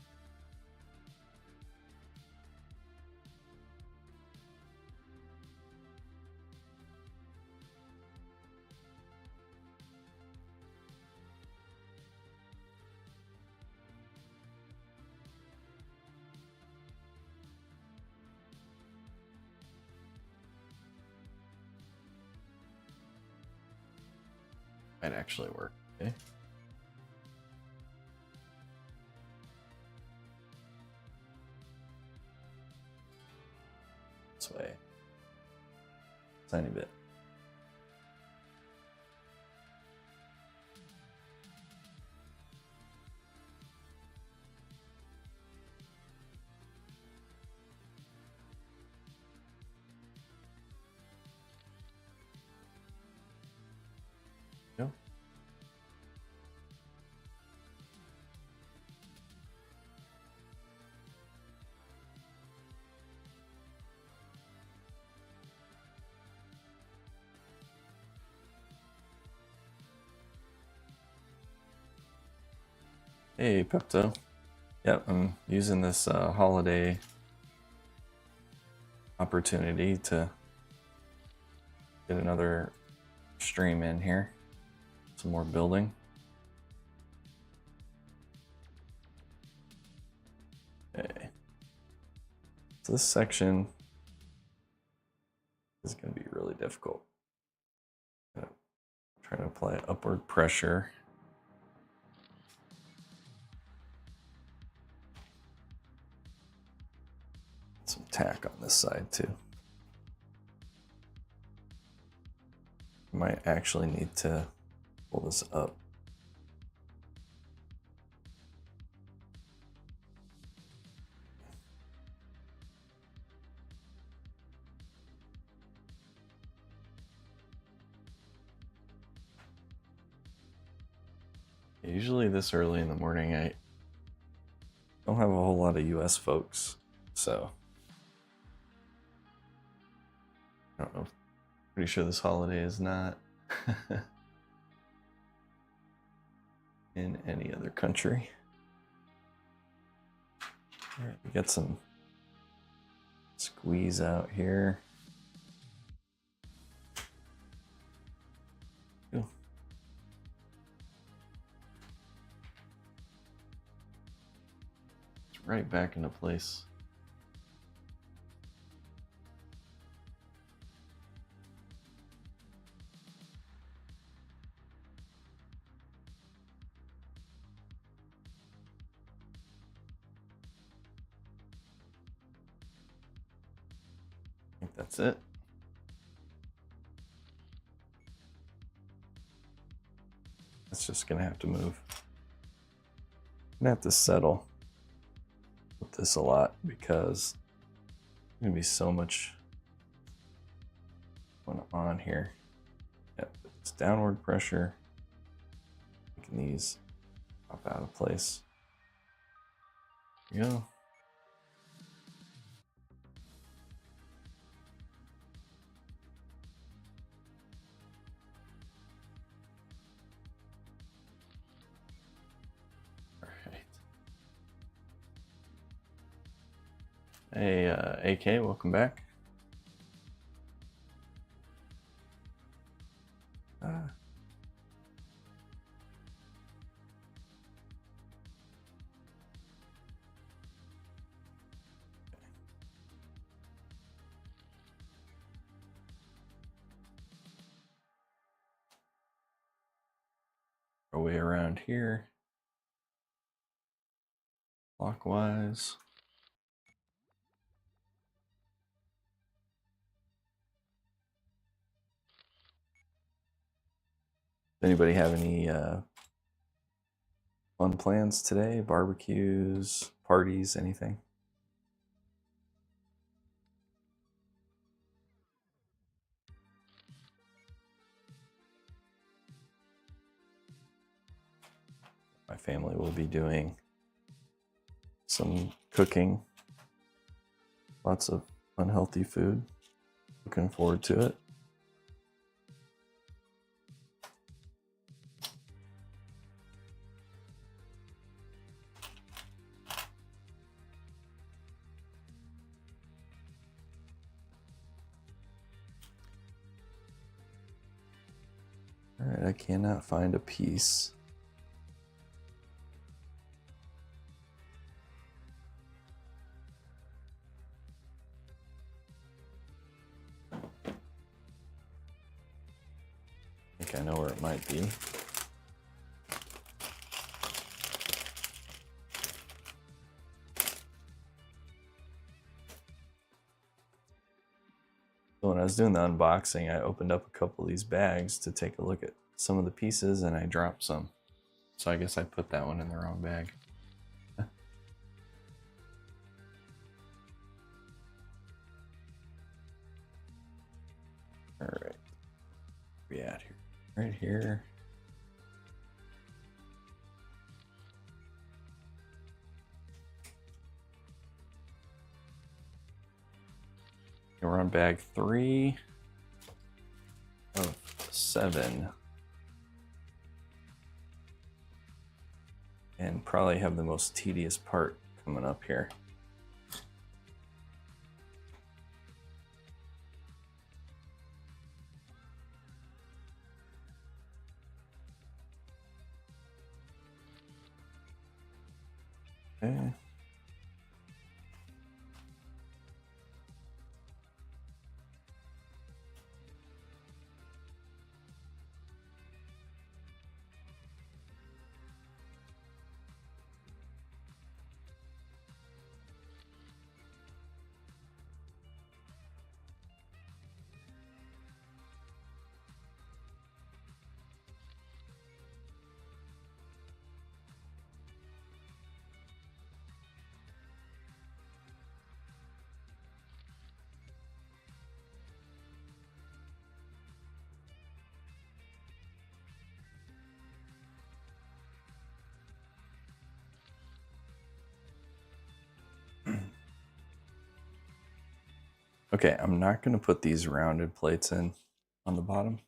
Might actually work. Okay. This way. Tiny bit. Go. Hey, Pepto. Yep, I'm using this holiday opportunity to get another stream in here. Some more building. Okay. So this section is going to be really difficult. Try to apply upward pressure. Some tack on this side too. Might actually need to pull this up. Usually this early in the morning, I don't have a whole lot of US folks, so I don't know. Pretty sure this holiday is not in any other country. All right, we got some squeeze out here. Ooh. It's right back into place. I think that's it. It's just gonna have to move. I'm gonna have to settle with this a lot because there's gonna be so much going on here. Yep, it's downward pressure. Making these pop out of place. There we go. Hey, AK, welcome back. Our way around here, clockwise. Anybody have any fun plans today? Barbecues, parties, anything? My family will be doing some cooking, lots of unhealthy food. Looking forward to it. All right, I cannot find a piece. I think I know where it might be. So when I was doing the unboxing, I opened up a couple of these bags to take a look at some of the pieces and I dropped some. So I guess I put that one in the wrong bag. All right, where we at here? Right here. We're on bag 3 of 7. and probably have the most tedious part coming up here. Okay. Okay, I'm not going to put these rounded plates in on the bottom.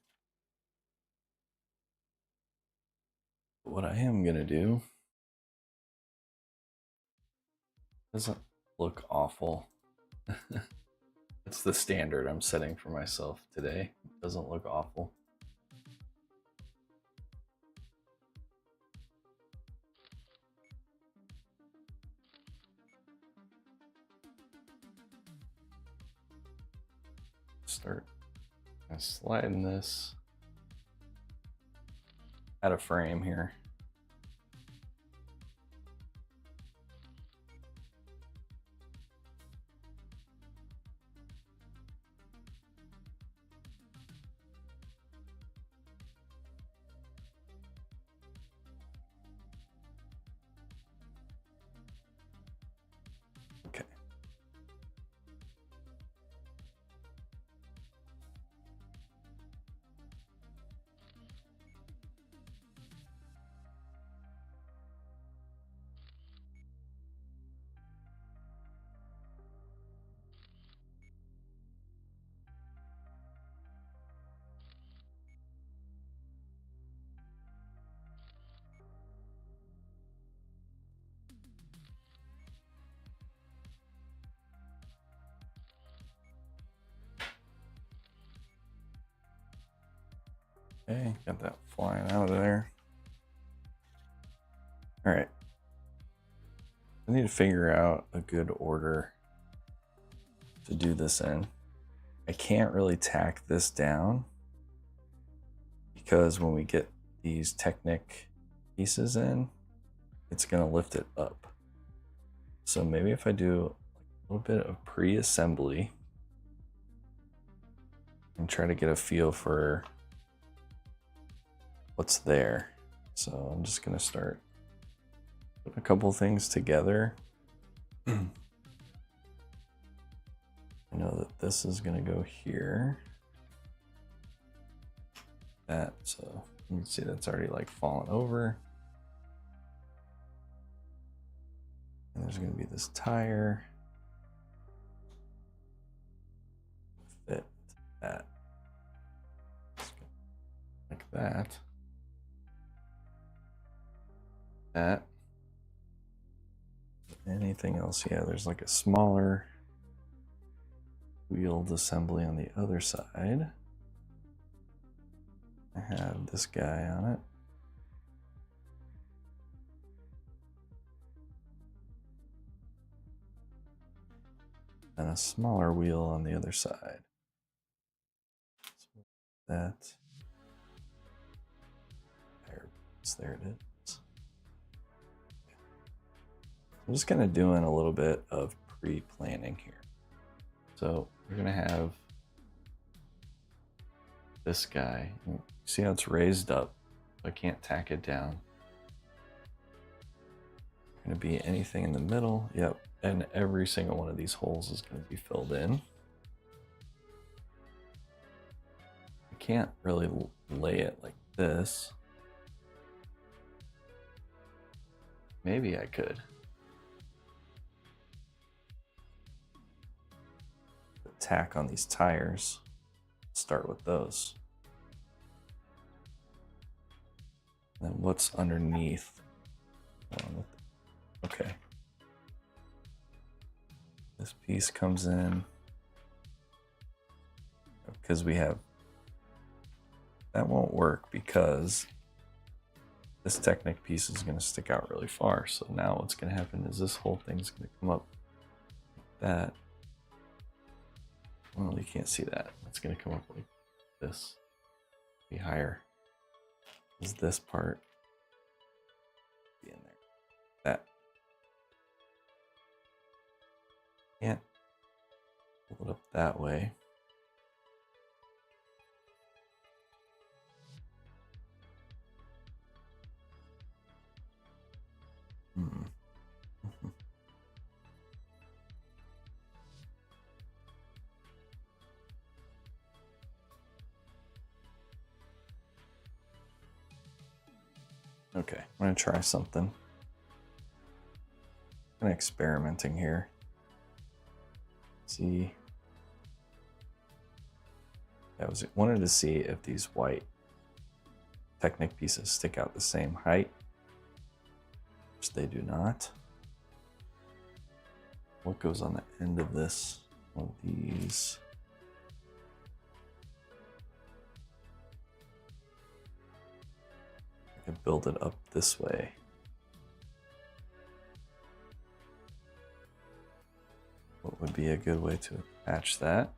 But what I am going to do doesn't look awful. It's the standard I'm setting for myself today. It doesn't look awful. Start sliding this out of frame here. Okay. Okay, got that flying out of there. All right. I need to figure out a good order to do this in. I can't really tack this down because when we get these Technic pieces in, it's going to lift it up. So maybe if I do a little bit of pre-assembly and try to get a feel for what's there. So I'm just going to start putting a couple things together. I know that this is going to go here. That, so you can see that's already like fallen over. And there's going to be this tire. Fit that. Like that. That. Anything else? Yeah, there's like a smaller wheeled assembly on the other side. I have this guy on it. And a smaller wheel on the other side. So that. There it is. I'm just kind of doing a little bit of pre-planning here. So we're going to have this guy. See how it's raised up? I can't tack it down. Going to be anything in the middle. Yep. And every single one of these holes is going to be filled in. I can't really lay it like this. Maybe I could. Tack on these tires. Start with those. And then what's underneath? Okay. This piece comes in because we have, that won't work because this Technic piece is going to stick out really far. So now what's going to happen is this whole thing's going to come up like that. Well, you can't see that. It's going to come up like this. Be higher. Is this part be in there? That. Can't pull it up that way. Okay, I'm gonna try something. I'm experimenting here. See, I wanted to see if these white Technic pieces stick out the same height, which they do not. What goes on the end of this? One of these. I can build it up this way. What would be a good way to attach that?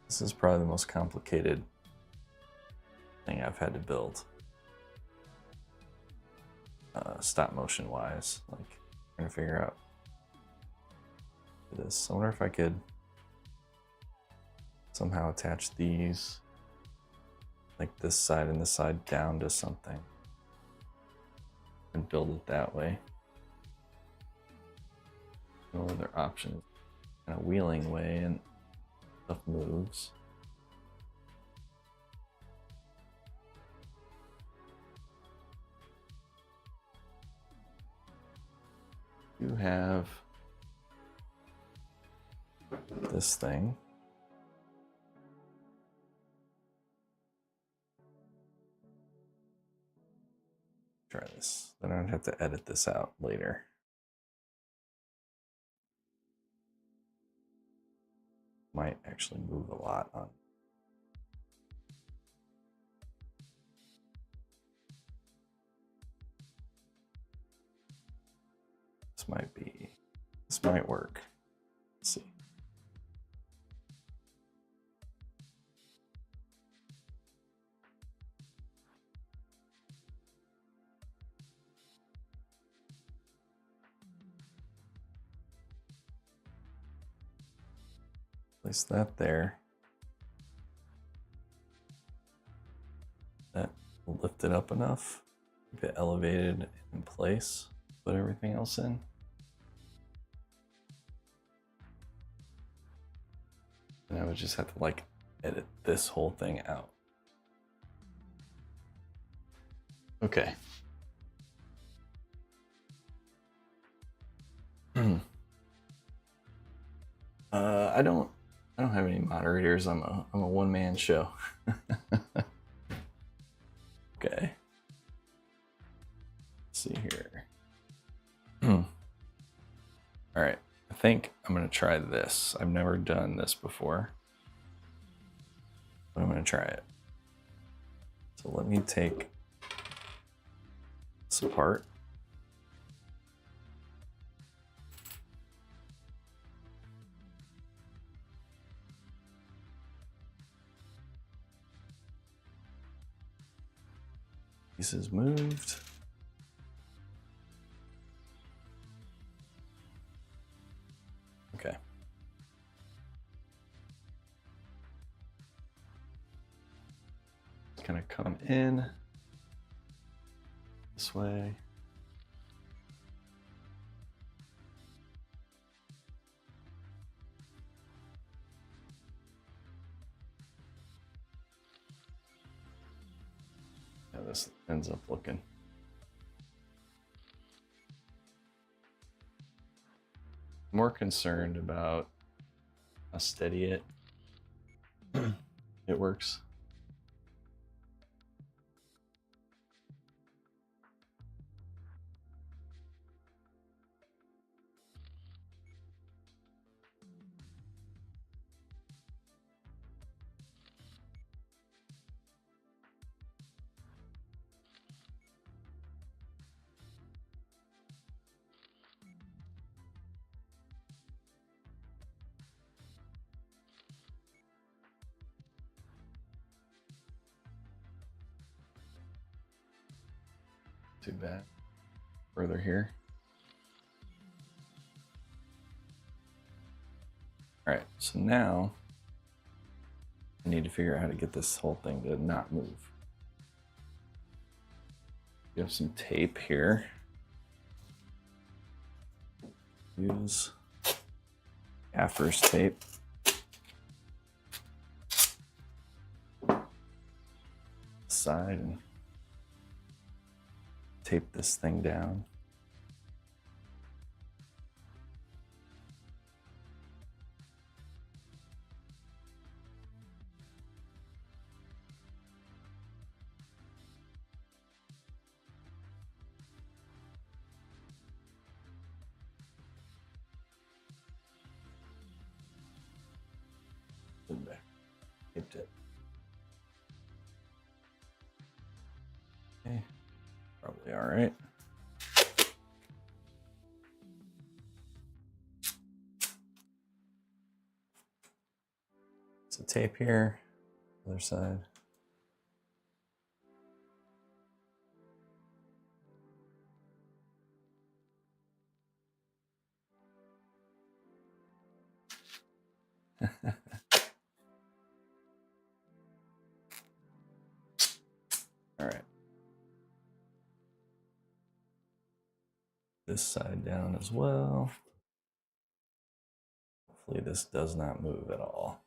This is probably the most complicated thing I've had to build. Stop motion wise, like trying to figure out this. I wonder if I could somehow attach these, like this side and this side, down to something and build it that way. No other option is kind of wheeling way and stuff moves. You have this thing. Try this. Then I don't have to edit this out later. Might actually move a lot on. This might work. Let's see. Place that there. That will lift it up enough. Keep it elevated in place. Put everything else in. And I would just have to like edit this whole thing out. Okay. I don't have any moderators. I'm a one-man show. Okay. Let's see here. All right. I think I'm going to try this. I've never done this before, but I'm going to try it. So let me take this apart. Pieces moved. Okay. It's gonna come in this way. How this ends up looking. More concerned about how steady it it works. Too bad. Further here. All right, so now I need to figure out how to get this whole thing to not move. We have some tape here. Use gaffer's tape. Side and tape this thing down. Taped it. Okay, probably all right. So tape here, other side. All right. This side down as well. Hopefully this does not move at all.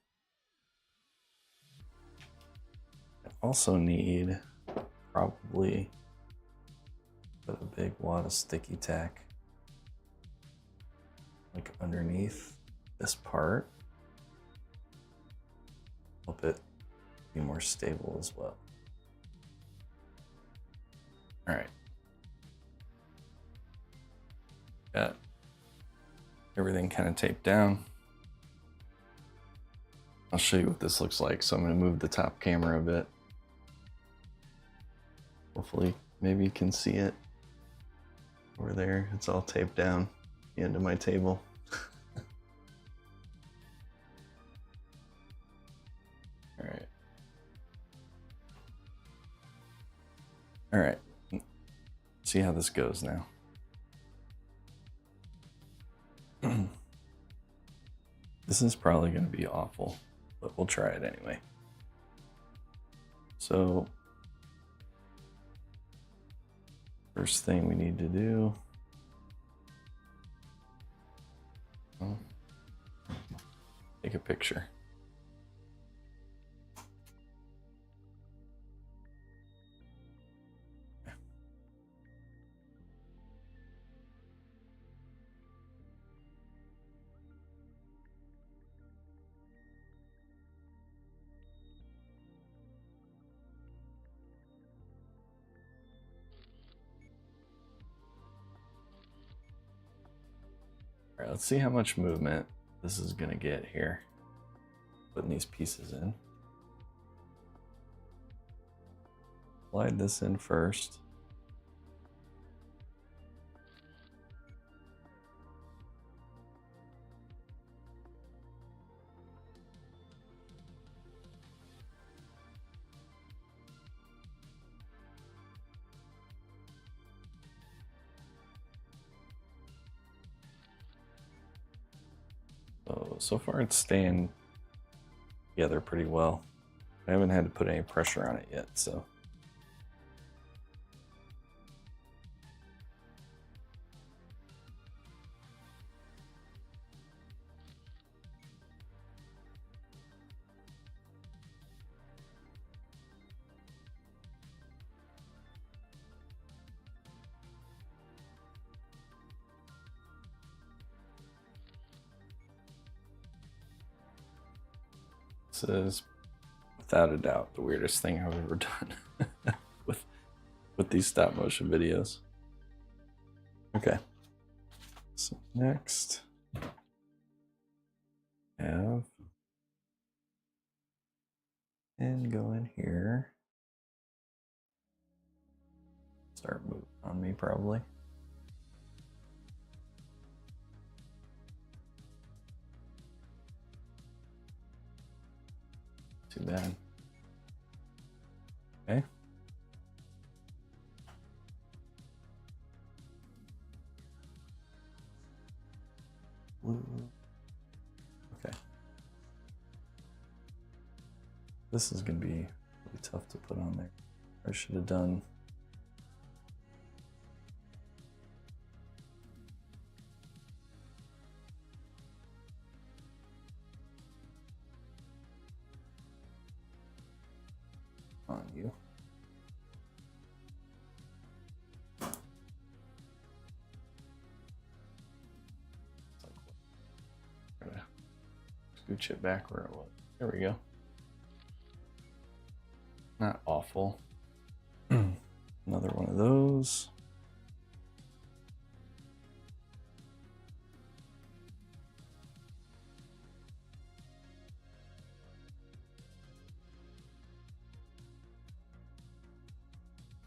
I also need probably put a big wad of sticky tack like underneath this part. Help it be more stable as well. All right. Got everything kind of taped down. I'll show you what this looks like. So I'm going to move the top camera a bit. Hopefully, maybe you can see it over there. It's all taped down the end of my table. All right. All right. See how this goes now. This is probably going to be awful, but we'll try it anyway. So, first thing we need to do, take a picture. All right, let's see how much movement this is going to get here. Putting these pieces in. Slide this in first. So far it's staying together pretty well. I haven't had to put any pressure on it yet, so. This is without a doubt the weirdest thing I've ever done with these stop motion videos. Okay. So next, have and go in here. Start moving on me probably. Too bad. Okay. Blue. Okay. This is gonna be really tough to put on there. I should have done. On you. Scooch it back where it was. There we go. Not awful. Another one of those.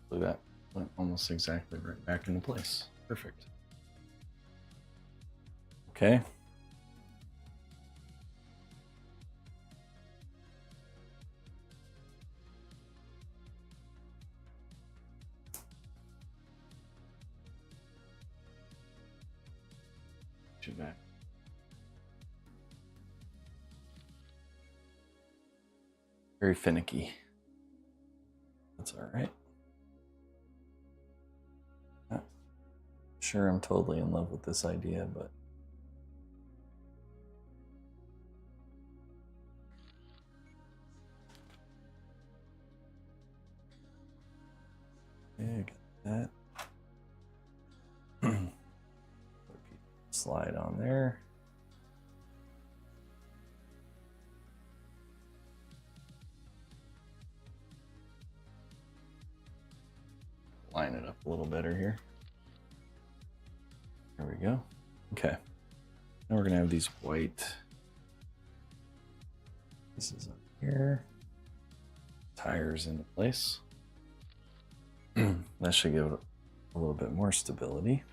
Look at that. Went almost exactly right back into place. Perfect. Okay. Back. Very finicky. That's all right. Not sure I'm totally in love with this idea, but yeah, got that. Slide on there. Line it up a little better here. There we go. Okay. Now we're gonna have these white pieces up here. Tires into place. That should give it a little bit more stability.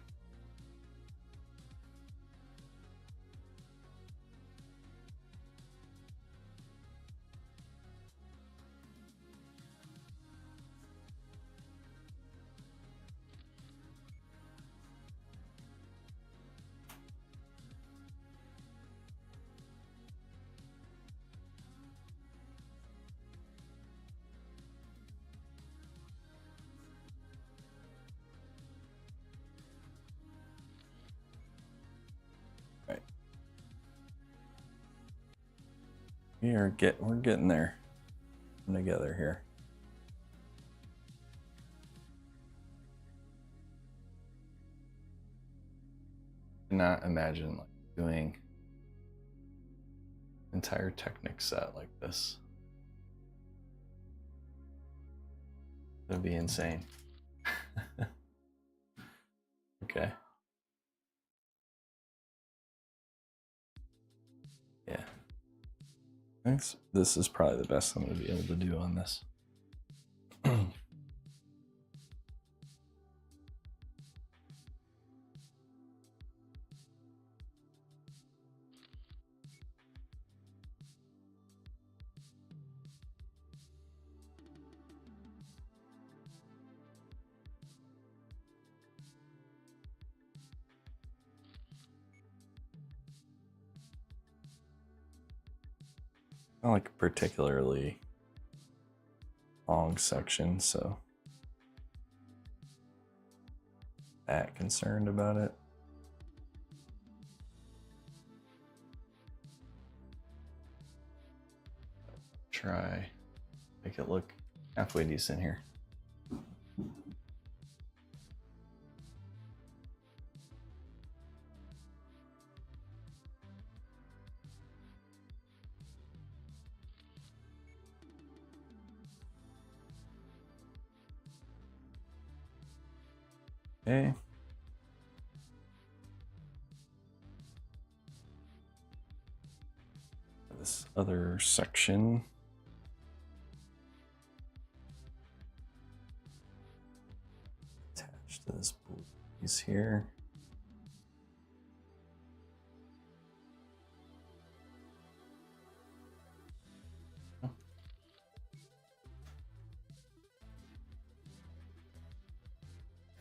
We're getting there together here. Cannot imagine like doing entire Technic set like this. That'd be insane. Okay. Yeah. Thanks. This is probably the best I'm going to be able to do on this. Not like a particularly long section, so that concerned about it. Try make it look halfway decent here. Okay. This other section. Attached to this blue piece here.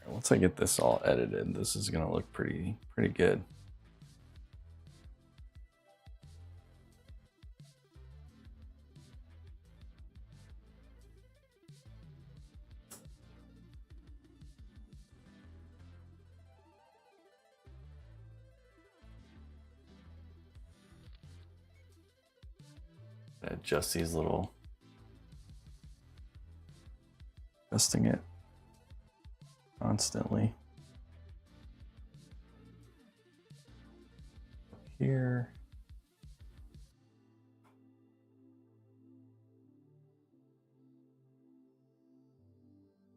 Once I get this all edited, this is gonna look pretty good. Adjust these little, adjusting it constantly. Up here.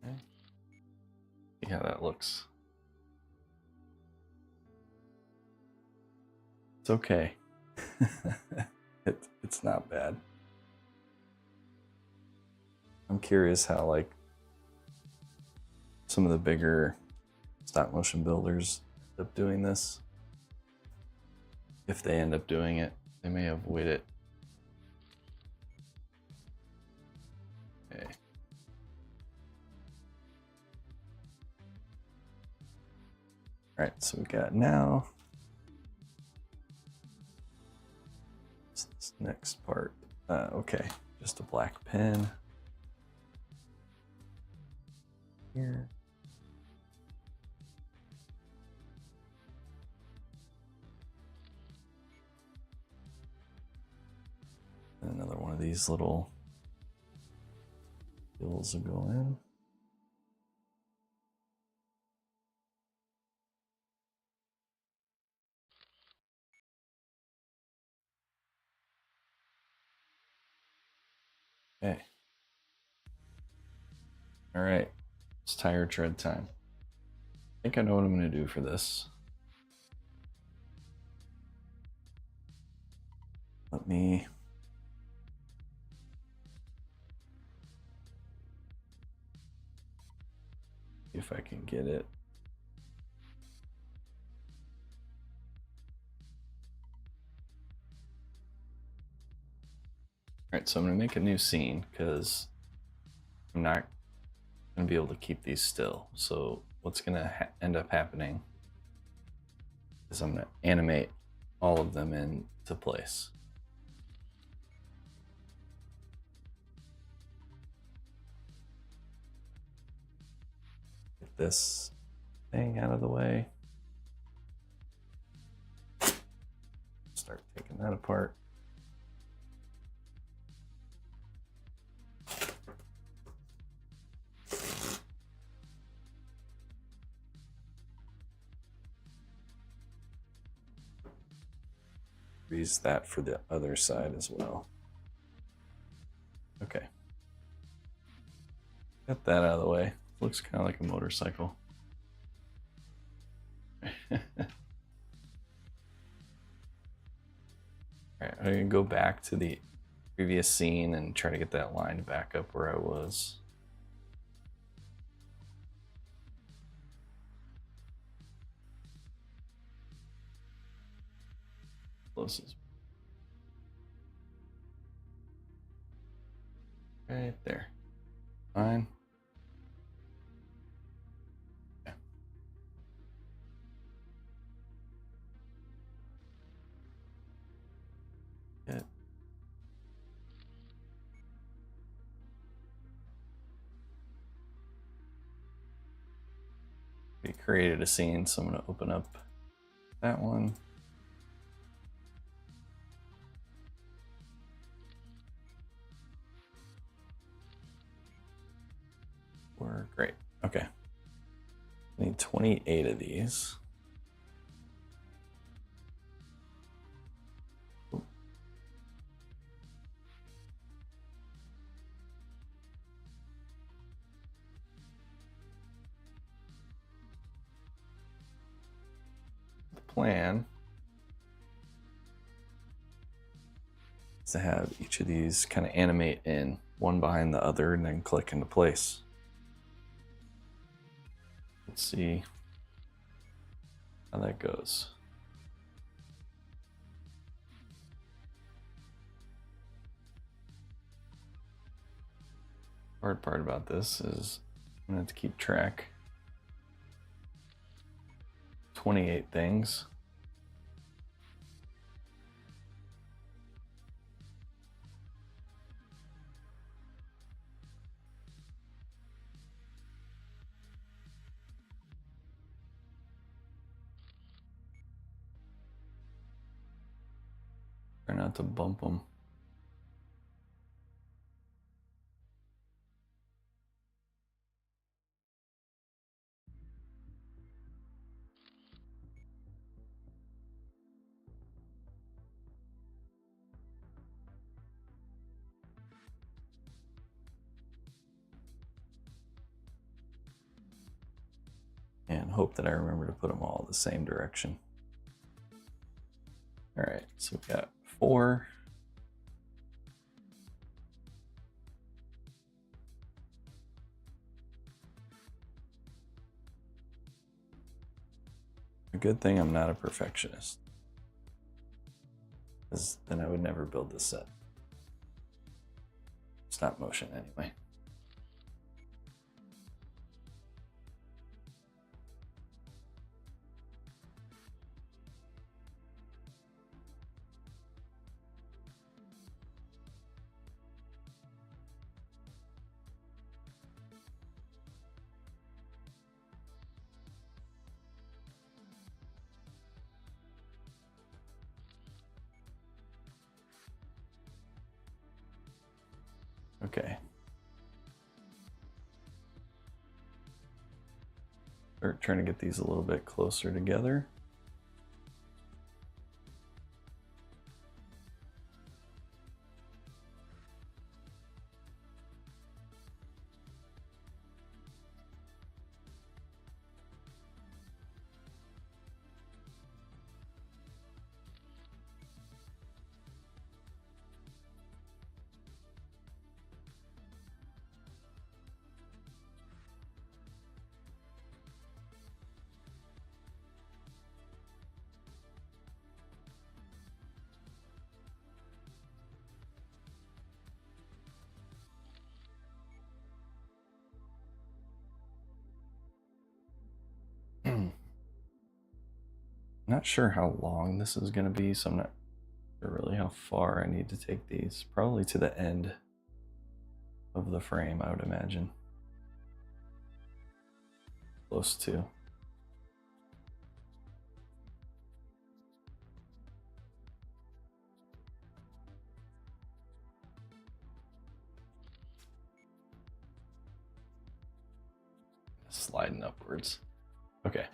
Okay. See how that looks. It's okay. It's not bad. I'm curious how like some of the bigger stop motion builders end up doing this. If they end up doing it, they may avoid it. Okay. All right, so we got now this next part. Okay, just a black pen here. And another one of these little fills will go in. Okay. All right, it's tire tread time. I think I know what I'm going to do for this. Let me see if I can get it. All right, so I'm going to make a new scene because I'm not going to be able to keep these still. So what's going to end up happening is I'm going to animate all of them into place. Get this thing out of the way. Start taking that apart. Use that for the other side as well. Okay. Get that out of the way. Looks kind of like a motorcycle. All right, I'm gonna go back to the previous scene and try to get that line back up where I was. Closest. Right there. Fine. Yeah. Good. We created a scene, so I'm going to open up that one. We're great. Okay. I need 28 of these. plan is to have each of these kind of animate in one behind the other and then click into place. Let's see how that goes. Hard part about this is I'm gonna have to keep track. 28 things. Try not to bump them. And hope that I remember to put them all the same direction. All right, so we've got 4. A good thing I'm not a perfectionist, because then I would never build this set. Stop motion anyway. Okay. Start trying to get these a little bit closer together. Not sure how long this is going to be, so I'm not sure really how far I need to take these. Probably to the end of the frame, I would imagine. Close to. Sliding upwards. Okay.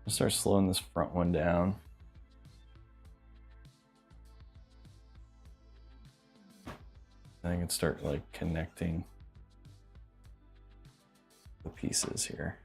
I'll start slowing this front one down. Then I can start like connecting the pieces here.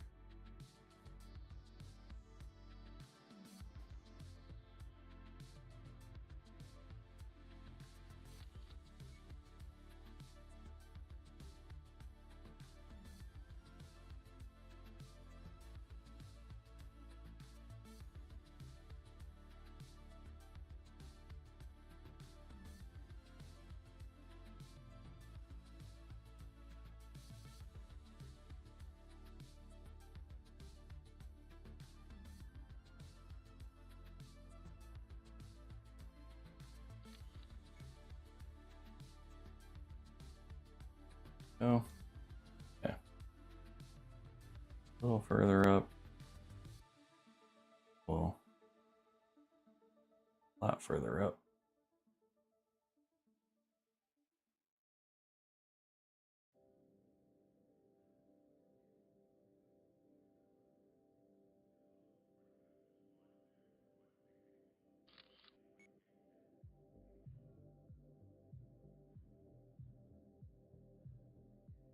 Oh, yeah. A little further up. Well, a lot further up.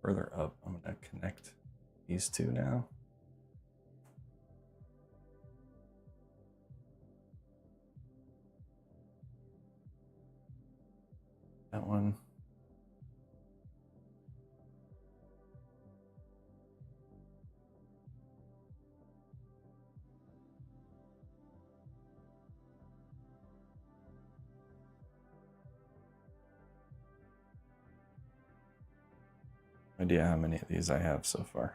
Further up, I'm going to connect these two now. That one. No idea how many of these I have so far.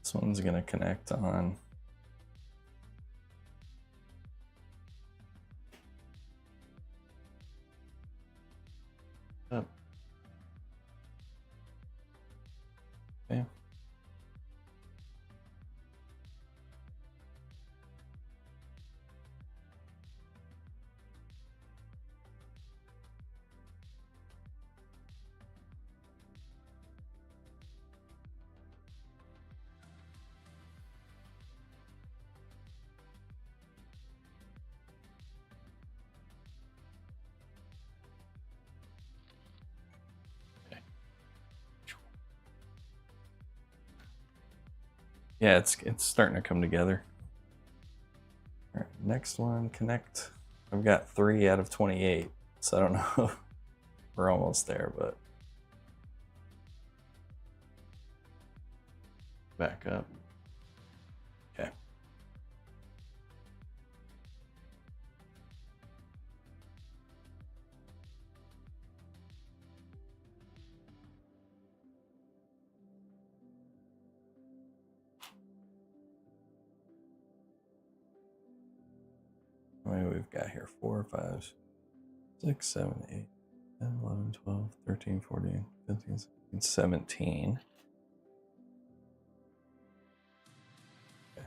This one's going to connect on up. Okay. Yeah, it's starting to come together. All right, next one, connect. I've got 3 out of 28, so I don't know. We're almost there, but back up. Okay. What do we've got here? 4, 5, 6, 7, 8, 10, 11, 12, 13, 14, 15, 16, 17. Okay.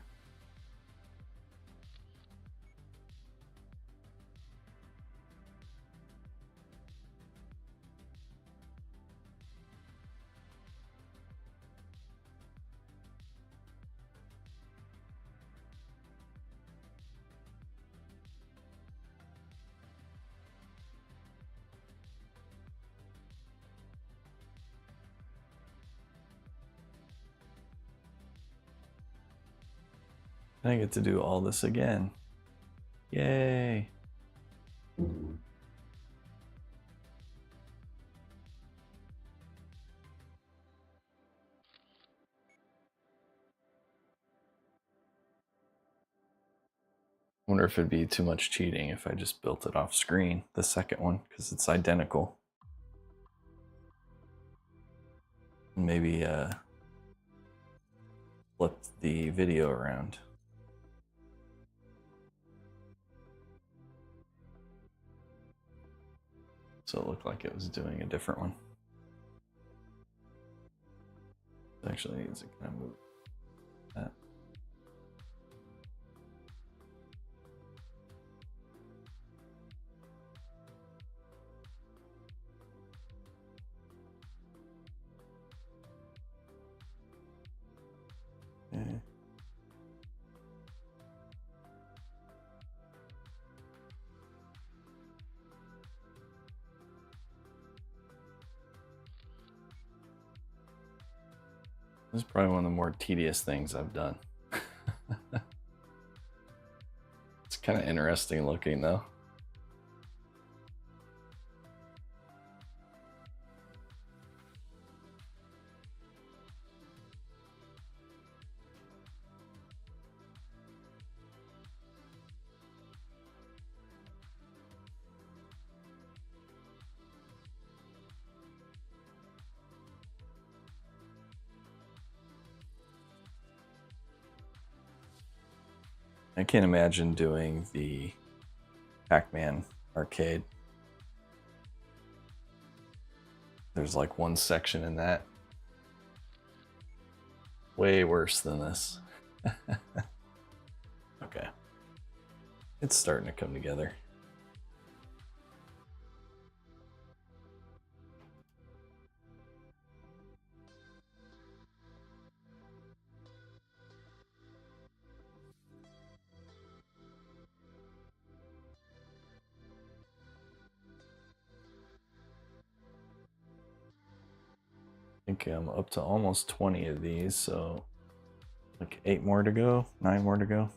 And I get to do all this again. Yay. Wonder if it'd be too much cheating if I just built it off screen, the second one, because it's identical. Maybe flip the video around. So it looked like it was doing a different one. It actually needs to kind of move that. Okay. This is probably one of the more tedious things I've done. It's kind of interesting looking though. I can't imagine doing the Pac-Man arcade. There's like one section in that. Way worse than this. Okay. It's starting to come together. I think I'm up to almost 20 of these, so like 8 more to go, 9 more to go.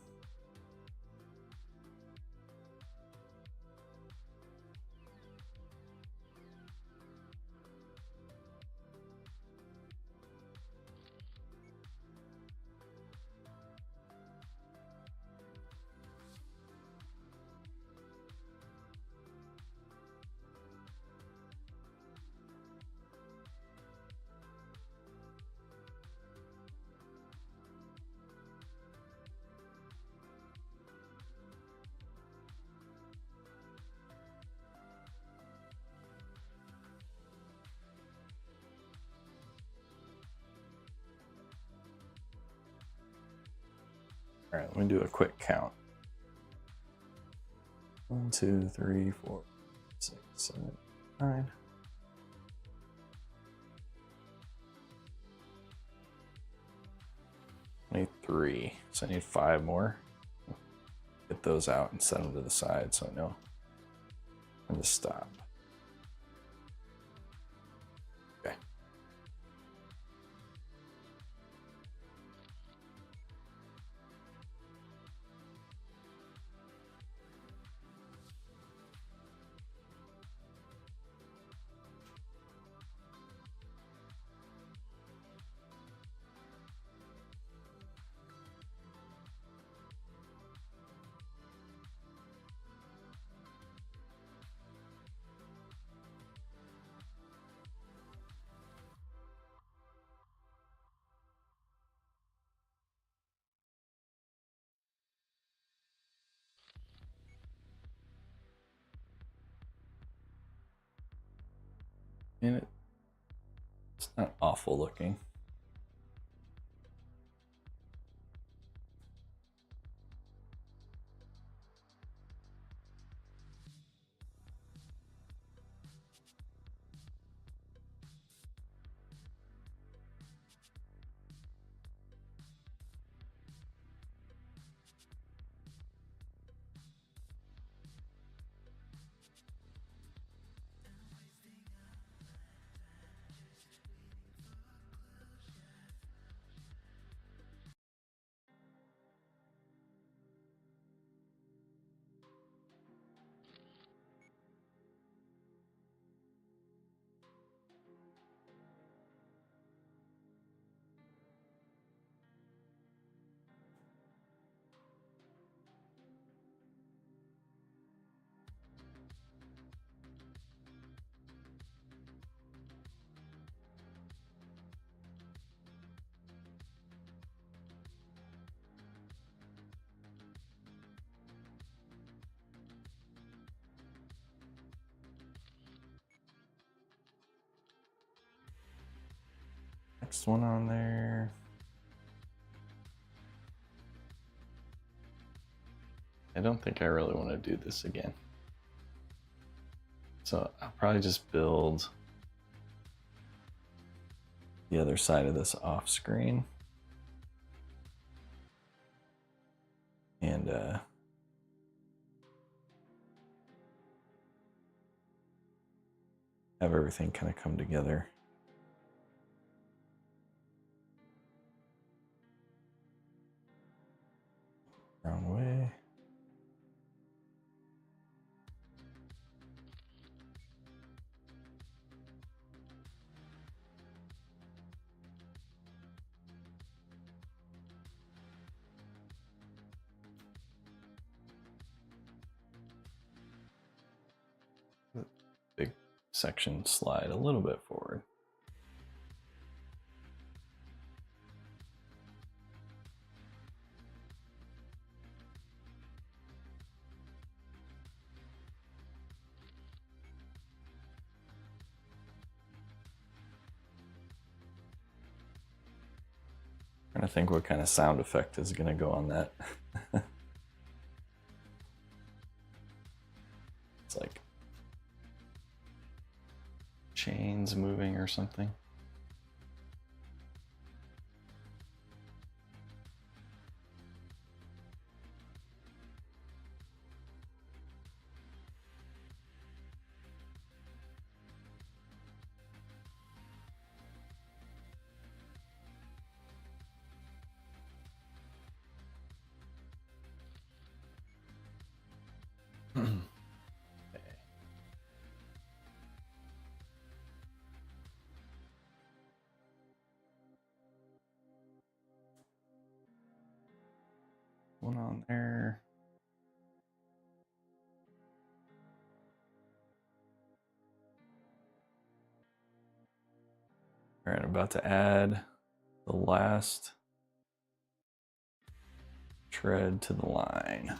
All right, let me do a quick count. 1, 2, 3, 4, 6, 7, 9. I need 3, so I need 5 more. Get those out and set them to the side so I know when to stop. Okay. And it's not awful looking. Next one on there. I don't think I really want to do this again. So I'll probably just build the other side of this off screen. And have everything kind of come together. Wrong way. Big section slide a little bit forward. Trying to think what kind of sound effect is going to go on that. It's like chains moving or something. one on there. All right, I'm about to add the last tread to the line.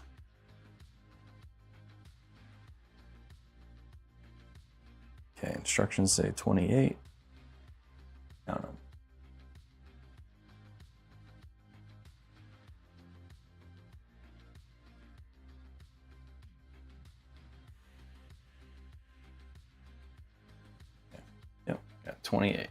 Okay, instructions say 28. Count them. Okay. Yep, got 28.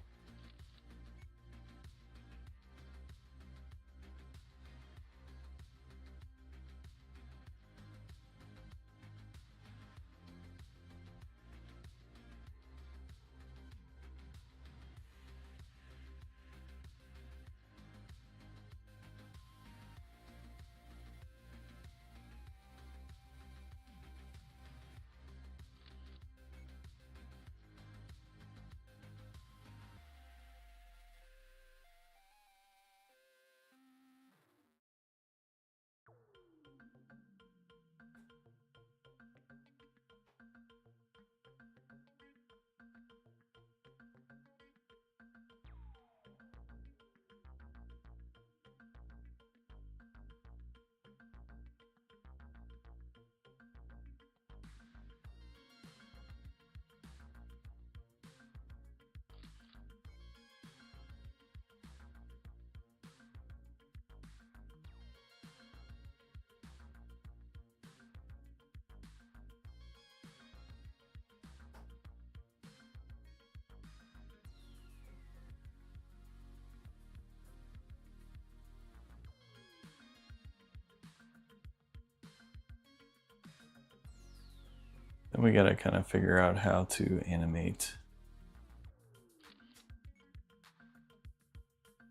Then we gotta kind of figure out how to animate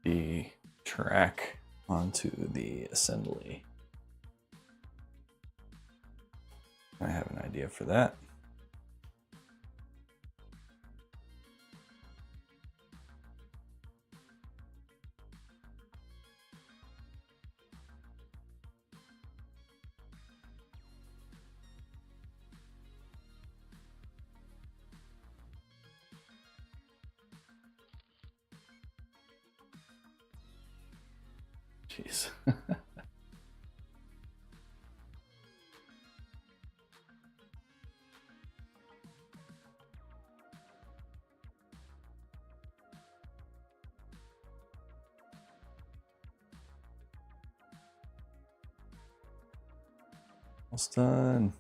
the track onto the assembly. I have an idea for that. Jeez. Almost done.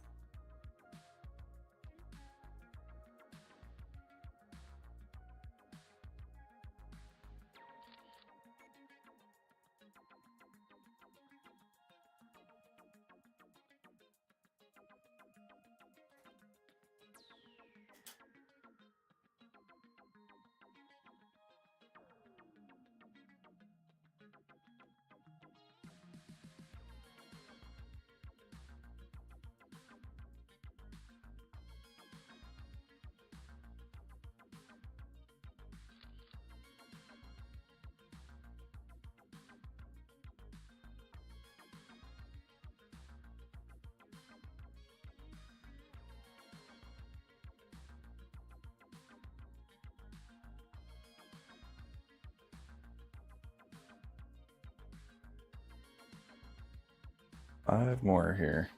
Five more here.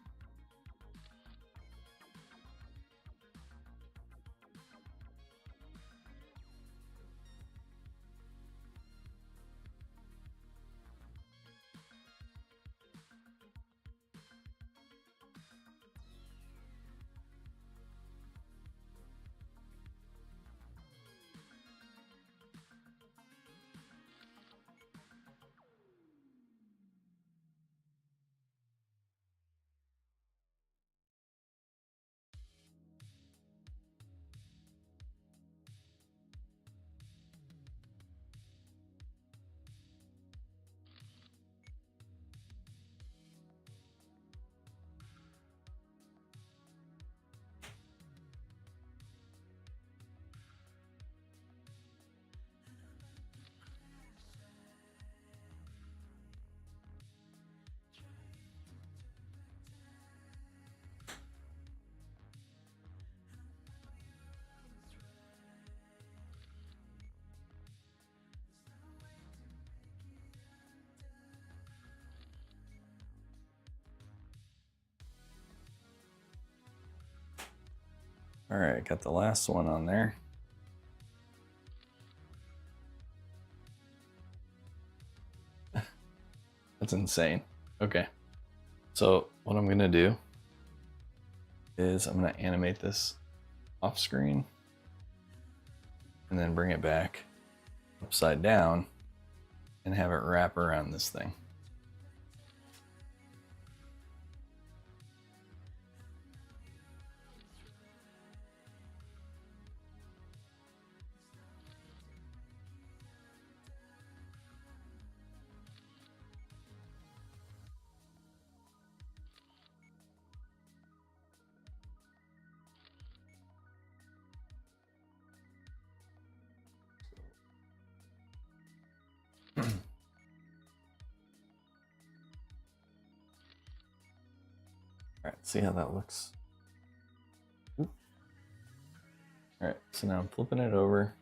All right, got the last one on there. That's insane. Okay. So what I'm gonna do is I'm gonna animate this off screen and then bring it back upside down and have it wrap around this thing. All right, see how that looks. Oop. All right, so now I'm flipping it over.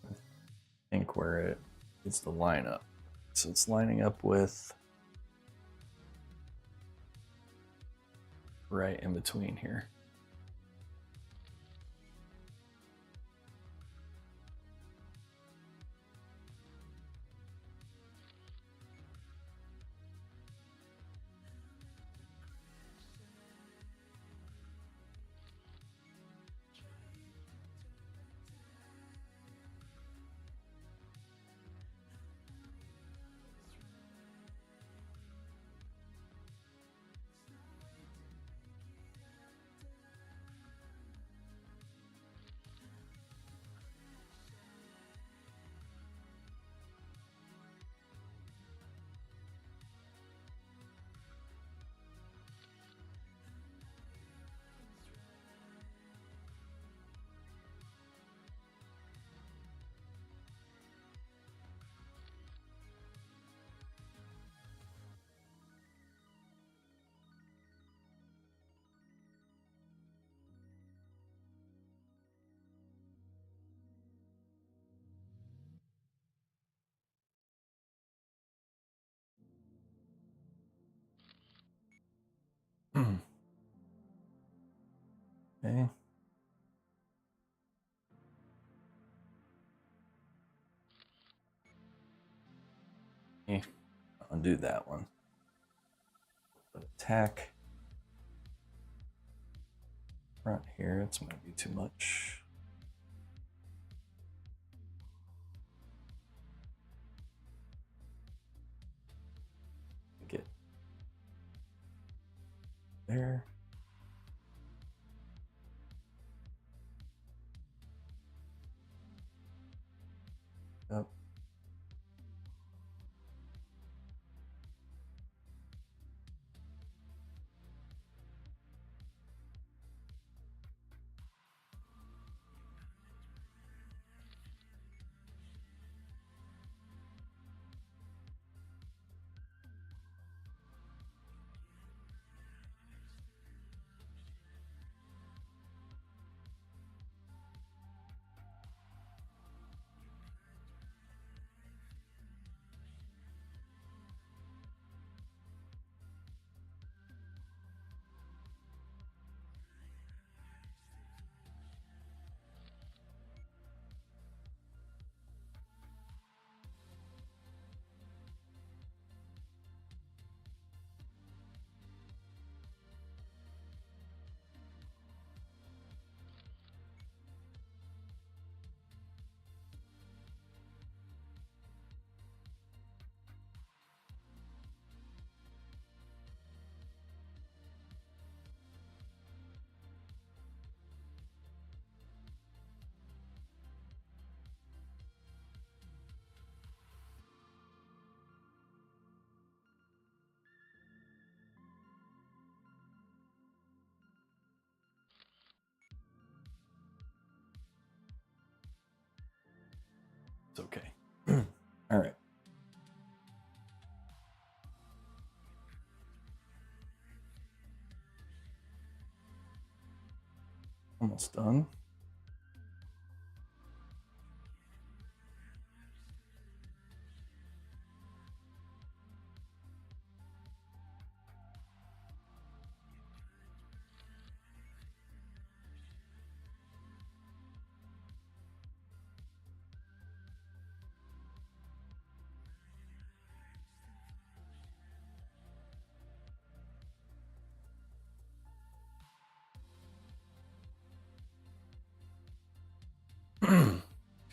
I think where it needs to line up. So it's lining up with right in between here. Okay. Undo that one. Attack front here, it's might be too much. Get there. Up. It's okay. All right. one's done.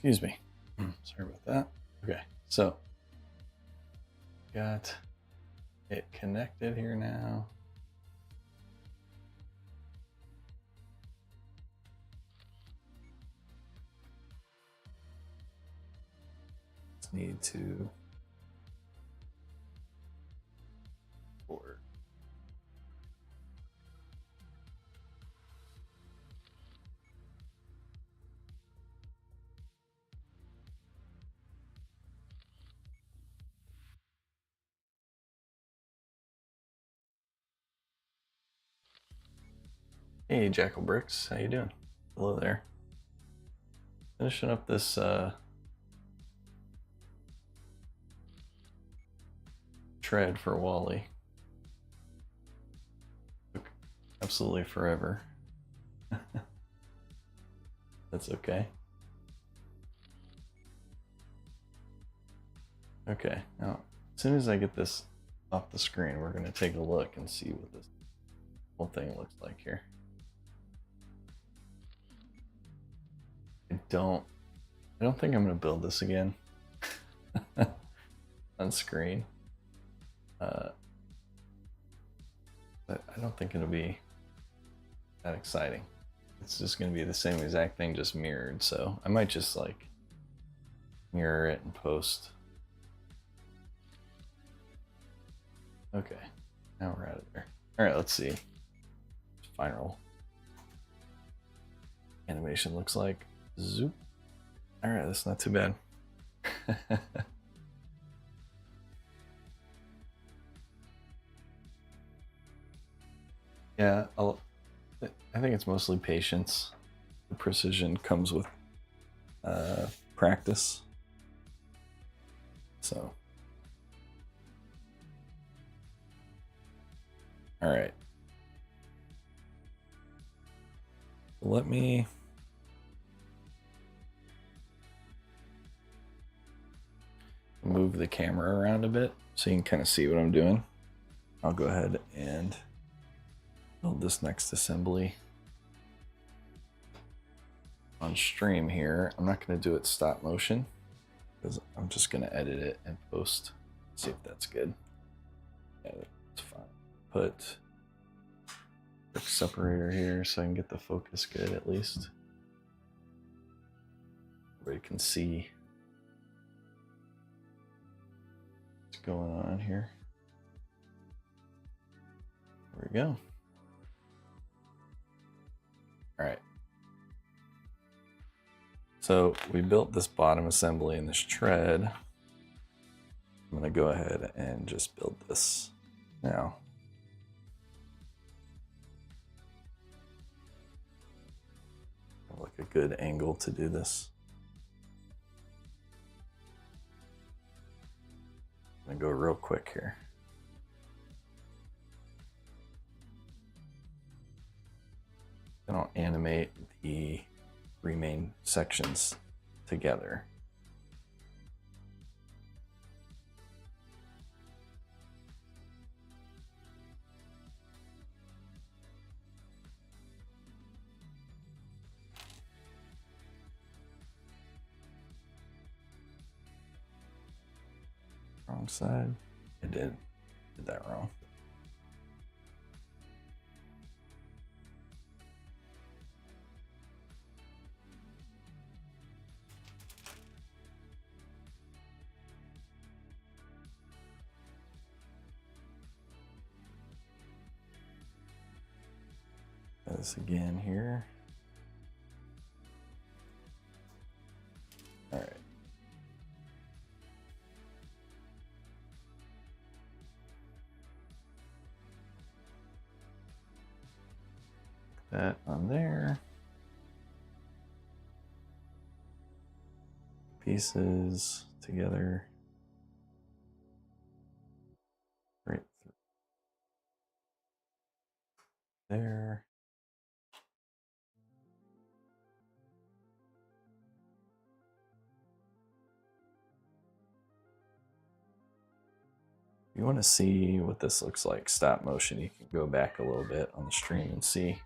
Excuse me. Sorry about that. Okay, so got it connected here now. Just need to forward. Hey, Jackal Bricks, how you doing? Hello there. Finishing up this tread for Wally. Took absolutely forever. That's okay. Okay, now as soon as I get this off the screen, we're gonna take a look and see what this whole thing looks like here. I don't think I'm gonna build this again on screen. But I don't think it'll be that exciting. It's just gonna be the same exact thing, just mirrored. So I might just like mirror it and post. Okay, now we're out of there. All right, let's see. Final animation looks like. Zoop. All right, that's not too bad. Yeah, I think it's mostly patience. The precision comes with practice. So, all right. Let me move the camera around a bit so you can kind of see what I'm doing. I'll go ahead and build this next assembly on stream here. I'm not going to do it stop motion because I'm just going to edit it and post. See if that's good. Yeah, that's fine. Put a separator here so I can get the focus good at least. Everybody can see what's going on here. There we go. All right. So we built this bottom assembly in this tread. I'm gonna go ahead and just build this now. Like a good angle to do this. I'm gonna go real quick here. I don't animate the three main sections together. Wrong side. I did that wrong. Try this again here. All right. That on there. pieces together. Right through there. If you want to see what this looks like stop motion, you can go back a little bit on the stream and see.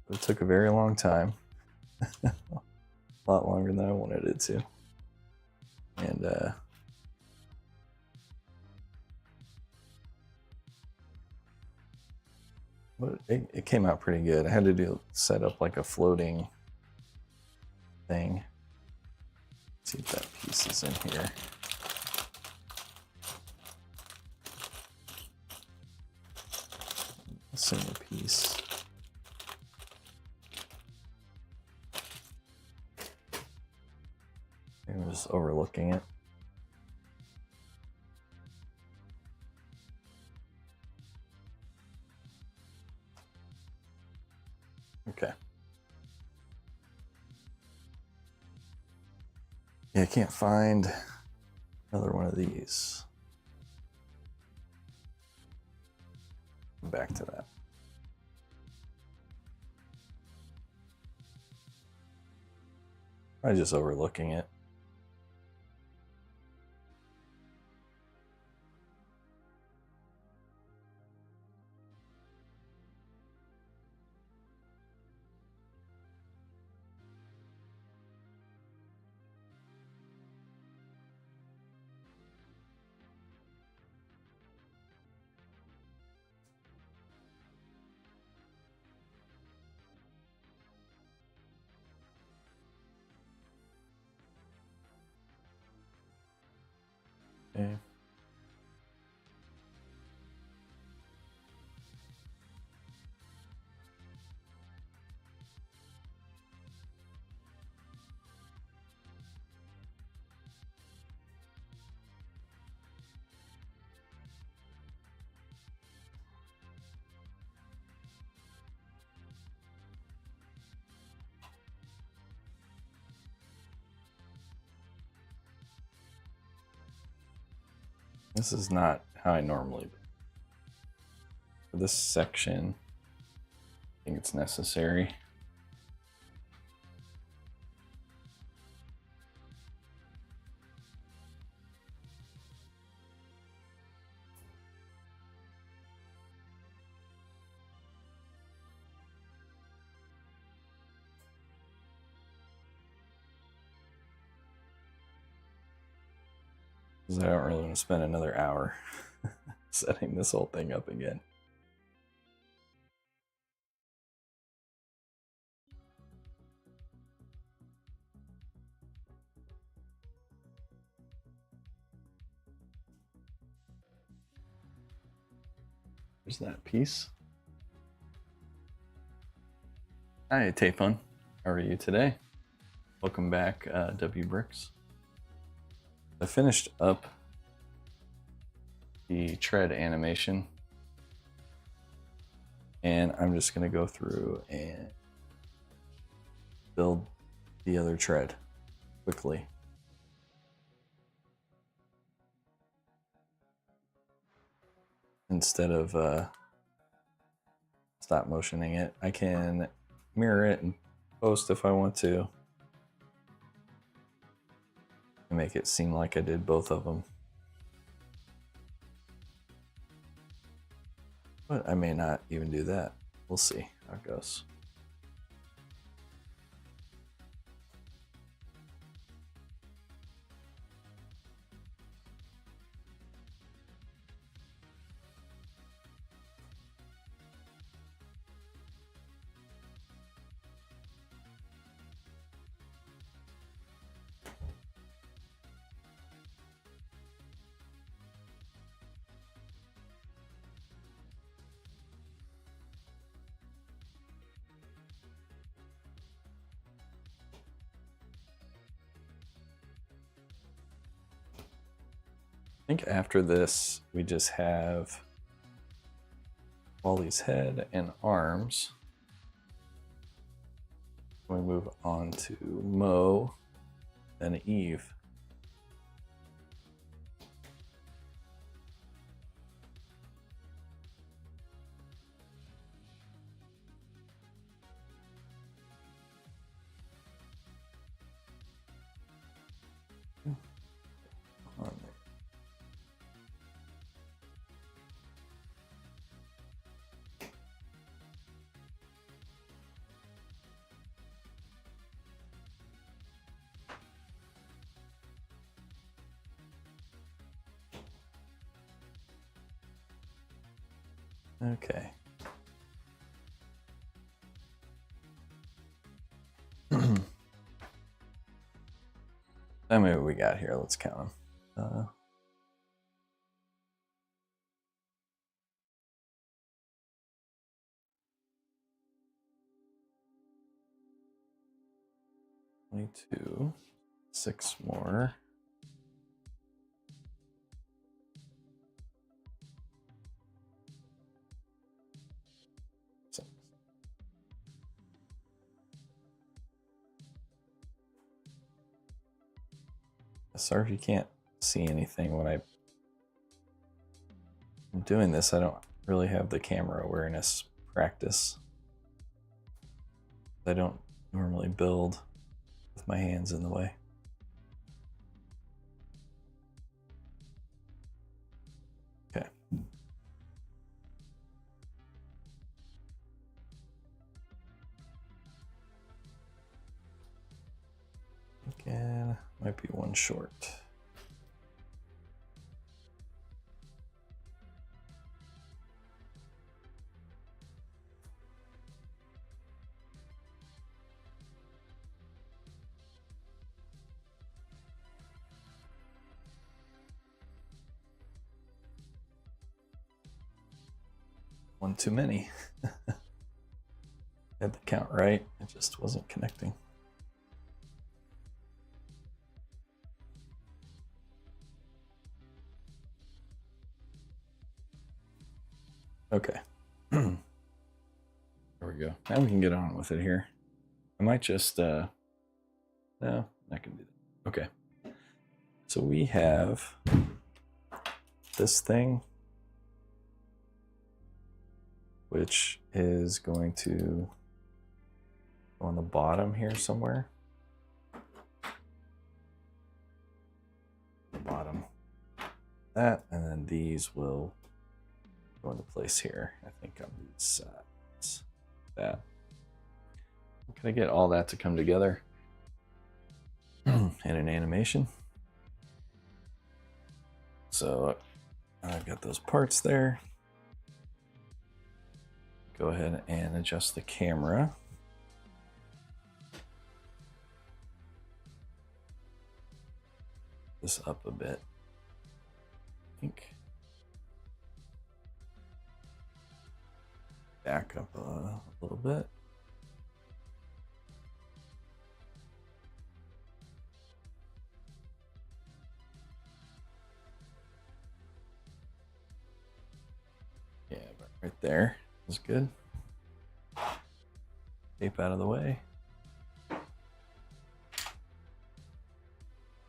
It took a very long time. A lot longer than I wanted it to. And but it came out pretty good. I had to set up like a floating thing. Let's see if that piece is in here. Assume a piece. I'm just overlooking it. Okay. Yeah, I can't find another one of these. Back to that. I'm just overlooking it. Okay. This is not how I normally do. For this section, I think it's necessary. Because I don't really want to spend another hour setting this whole thing up again. There's that piece. Hi, Tayfun. How are you today? Welcome back, W Bricks. I finished up the tread animation, and I'm just going to go through and build the other tread quickly. Instead of stop motioning it, I can mirror it and post if I want to, and make it seem like I did both of them. But I may not even do that. We'll see how it goes. I think after this, we just have Wally's head and arms. We move on to Mo, then Eve. On there. Okay. How many we got here? Let's count them. 22. 6 more. Sorry if you can't see anything when I'm doing this. I don't really have the camera awareness practice. I don't normally build with my hands in the way. Okay. Again, might be one short. One too many. Had the count right, it just wasn't connecting. Okay. There we go. Now we can get on with it here. I might just, no, I can do that. Okay. So we have this thing, which is going to go on the bottom here somewhere. The bottom. That, and then these will go into place here. I think on these sides. That. Can I get all that to come together in an animation? So I've got those parts there. Go ahead and adjust the camera. This up a bit. I think. Back up a little bit. Yeah, but right there is good. Tape out of the way.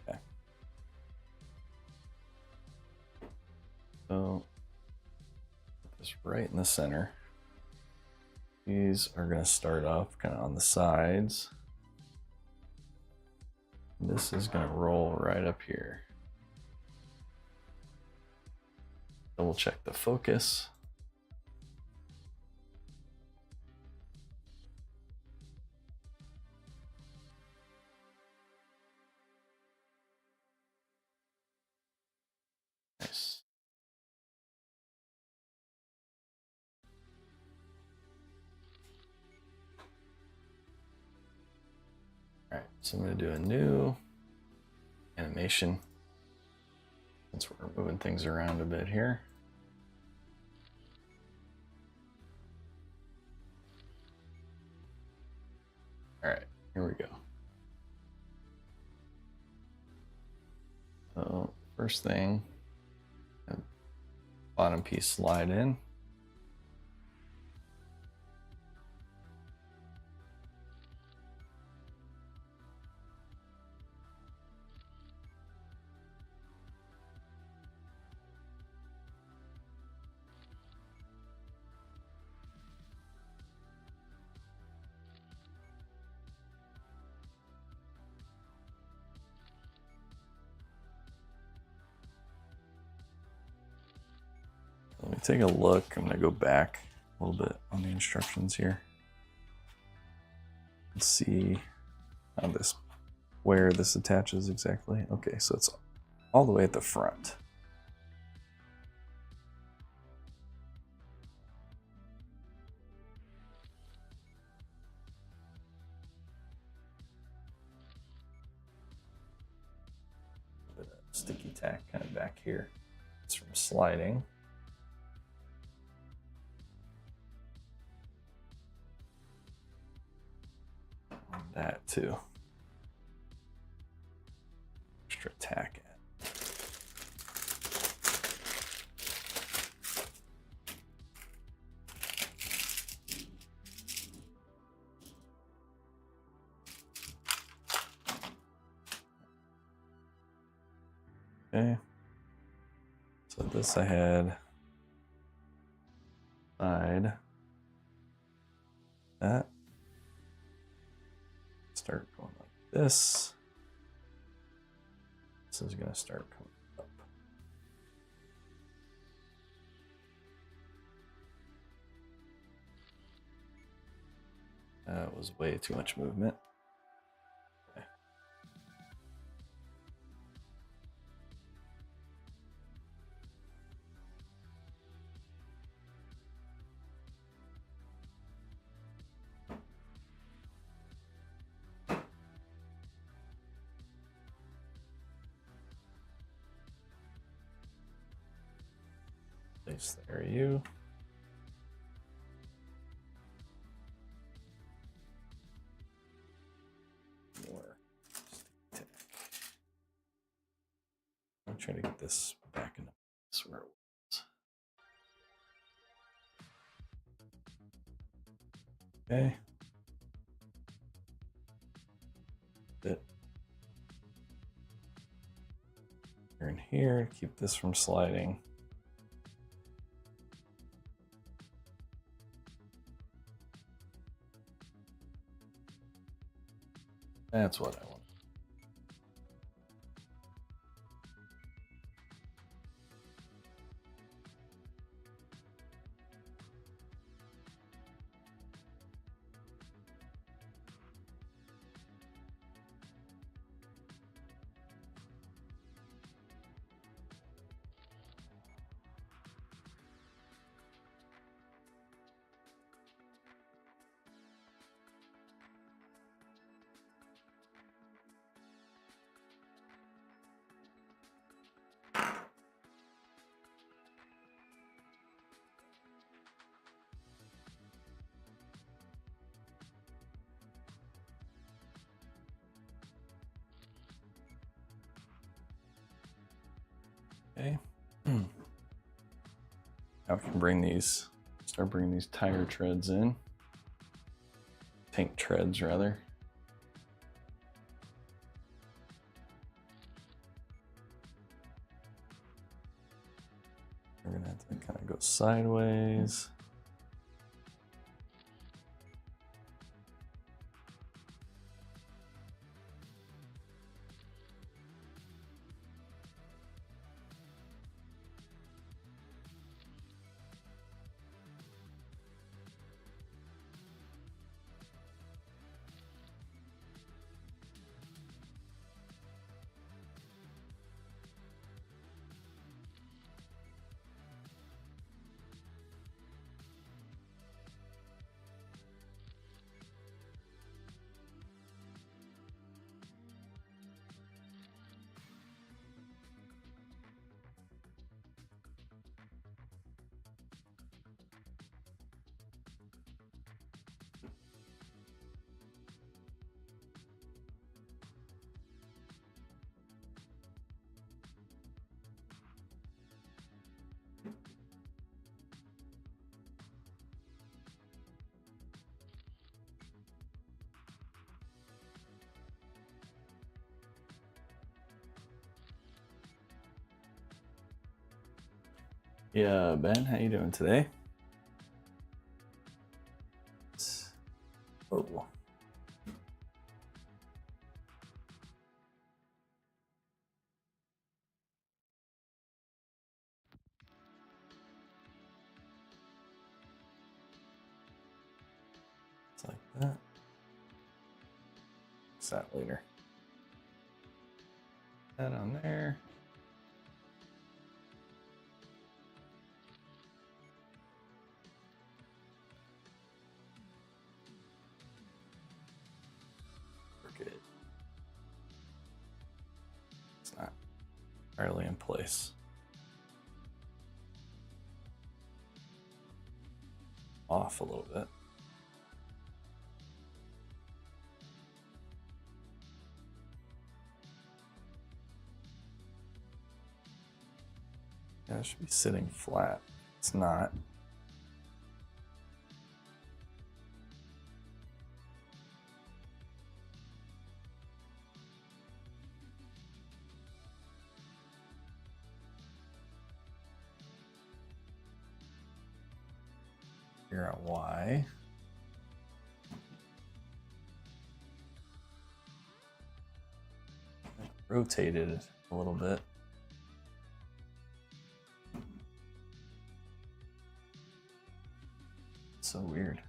Okay. So put this right in the center. These are going to start off kind of on the sides. This is going to roll right up here. Double check the focus. Nice. All right, so I'm going to do a new animation since we're moving things around a bit here. All right, here we go. So first thing, bottom piece slide in. take a look. I'm gonna go back a little bit on the instructions here. Let's see how where this attaches exactly. Okay, so it's all the way at the front. A bit of sticky tack kind of back here. It's from sliding. And that too. Extra tack. Okay. So this I had side that. Start going like this. This is going to start coming up. That was way too much movement. Okay. Place the RU. More sticky tack. I'm trying to get this back into place where it was. Okay. Bit. Here and here, keep this from sliding. That's what I want. Okay. Now we can start bringing these tire treads in. Tank treads, rather. We're gonna have to kind of go sideways. Yeah, Ben, how you doing today? Oh. that. What's that later? That on there. We're good. It's not entirely in place. Off a little bit. Yeah, it should be sitting flat. It's not. Figure out why. Rotated it a little bit. So weird.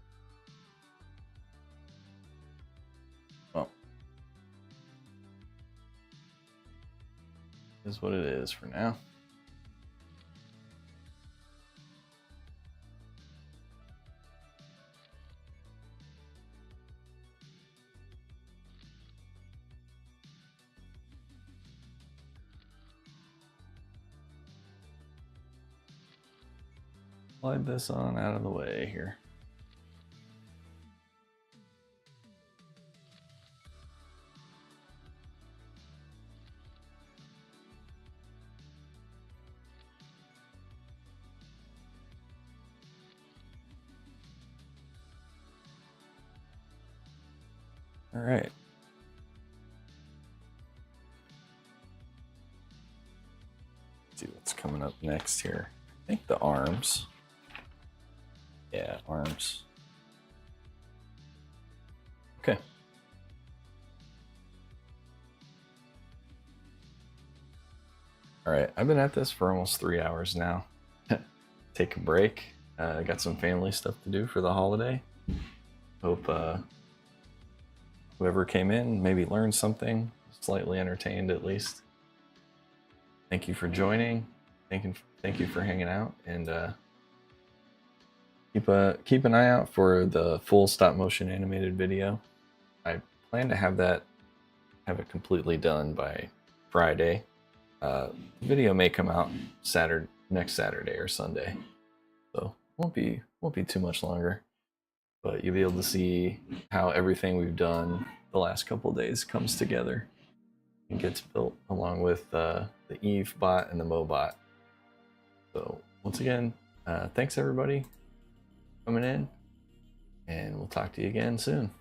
Well, is what it is for now. Slide this on out of the way here. All right. Let's see what's coming up next here. I think the arms. Yeah, arms. Okay. All right, I've been at this for almost 3 hours now. Take a break. I got some family stuff to do for the holiday. Hope whoever came in maybe learned something, slightly entertained at least. Thank you for joining. Thank you for hanging out, and keep an eye out for the full stop motion animated video. I plan to have it completely done by Friday. The video may come out next Saturday or Sunday, so won't be too much longer. But you'll be able to see how everything we've done the last couple of days comes together and gets built, along with the Eve bot and the Mobot. So once again, thanks everybody coming in, and we'll talk to you again soon.